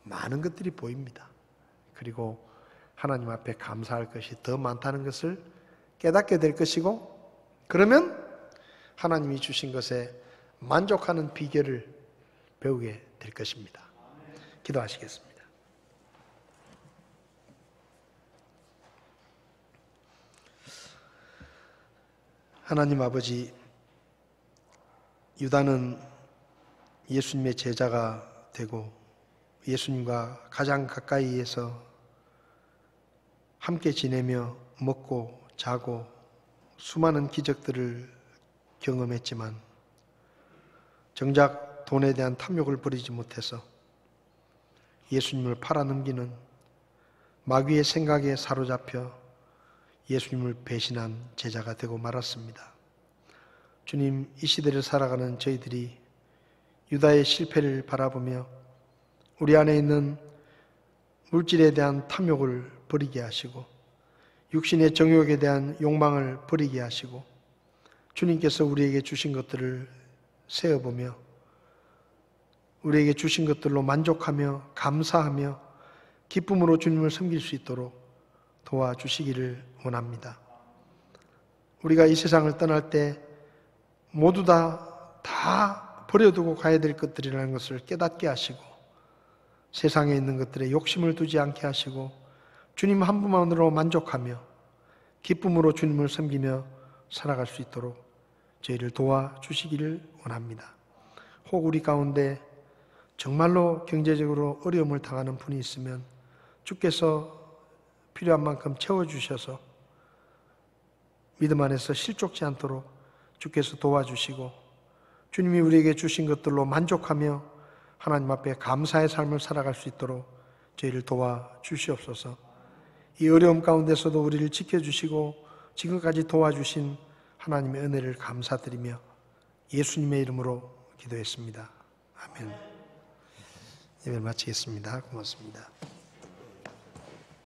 많은 것들이 보입니다. 그리고 하나님 앞에 감사할 것이 더 많다는 것을 깨닫게 될 것이고, 그러면 하나님이 주신 것에 만족하는 비결을 배우게 될 것입니다. 기도하시겠습니다. 하나님 아버지, 유다는 예수님의 제자가 되고 예수님과 가장 가까이에서 함께 지내며 먹고 자고 수많은 기적들을 경험했지만 정작 돈에 대한 탐욕을 버리지 못해서 예수님을 팔아넘기는 마귀의 생각에 사로잡혀 예수님을 배신한 제자가 되고 말았습니다. 주님, 이 시대를 살아가는 저희들이 유다의 실패를 바라보며 우리 안에 있는 물질에 대한 탐욕을 버리게 하시고 육신의 정욕에 대한 욕망을 버리게 하시고 주님께서 우리에게 주신 것들을 세어보며 우리에게 주신 것들로 만족하며 감사하며 기쁨으로 주님을 섬길 수 있도록 도와주시기를 원합니다. 우리가 이 세상을 떠날 때 모두 다 버려두고 가야 될 것들이라는 것을 깨닫게 하시고 세상에 있는 것들에 욕심을 두지 않게 하시고 주님 한 분만으로 만족하며 기쁨으로 주님을 섬기며 살아갈 수 있도록 저희를 도와주시기를 원합니다. 혹 우리 가운데 정말로 경제적으로 어려움을 당하는 분이 있으면 주께서 필요한 만큼 채워주셔서 믿음 안에서 실족지 않도록 주께서 도와주시고 주님이 우리에게 주신 것들로 만족하며 하나님 앞에 감사의 삶을 살아갈 수 있도록 저희를 도와주시옵소서. 이 어려움 가운데서도 우리를 지켜주시고 지금까지 도와주신 하나님의 은혜를 감사드리며 예수님의 이름으로 기도했습니다. 아멘. 예배를 마치겠습니다. 고맙습니다.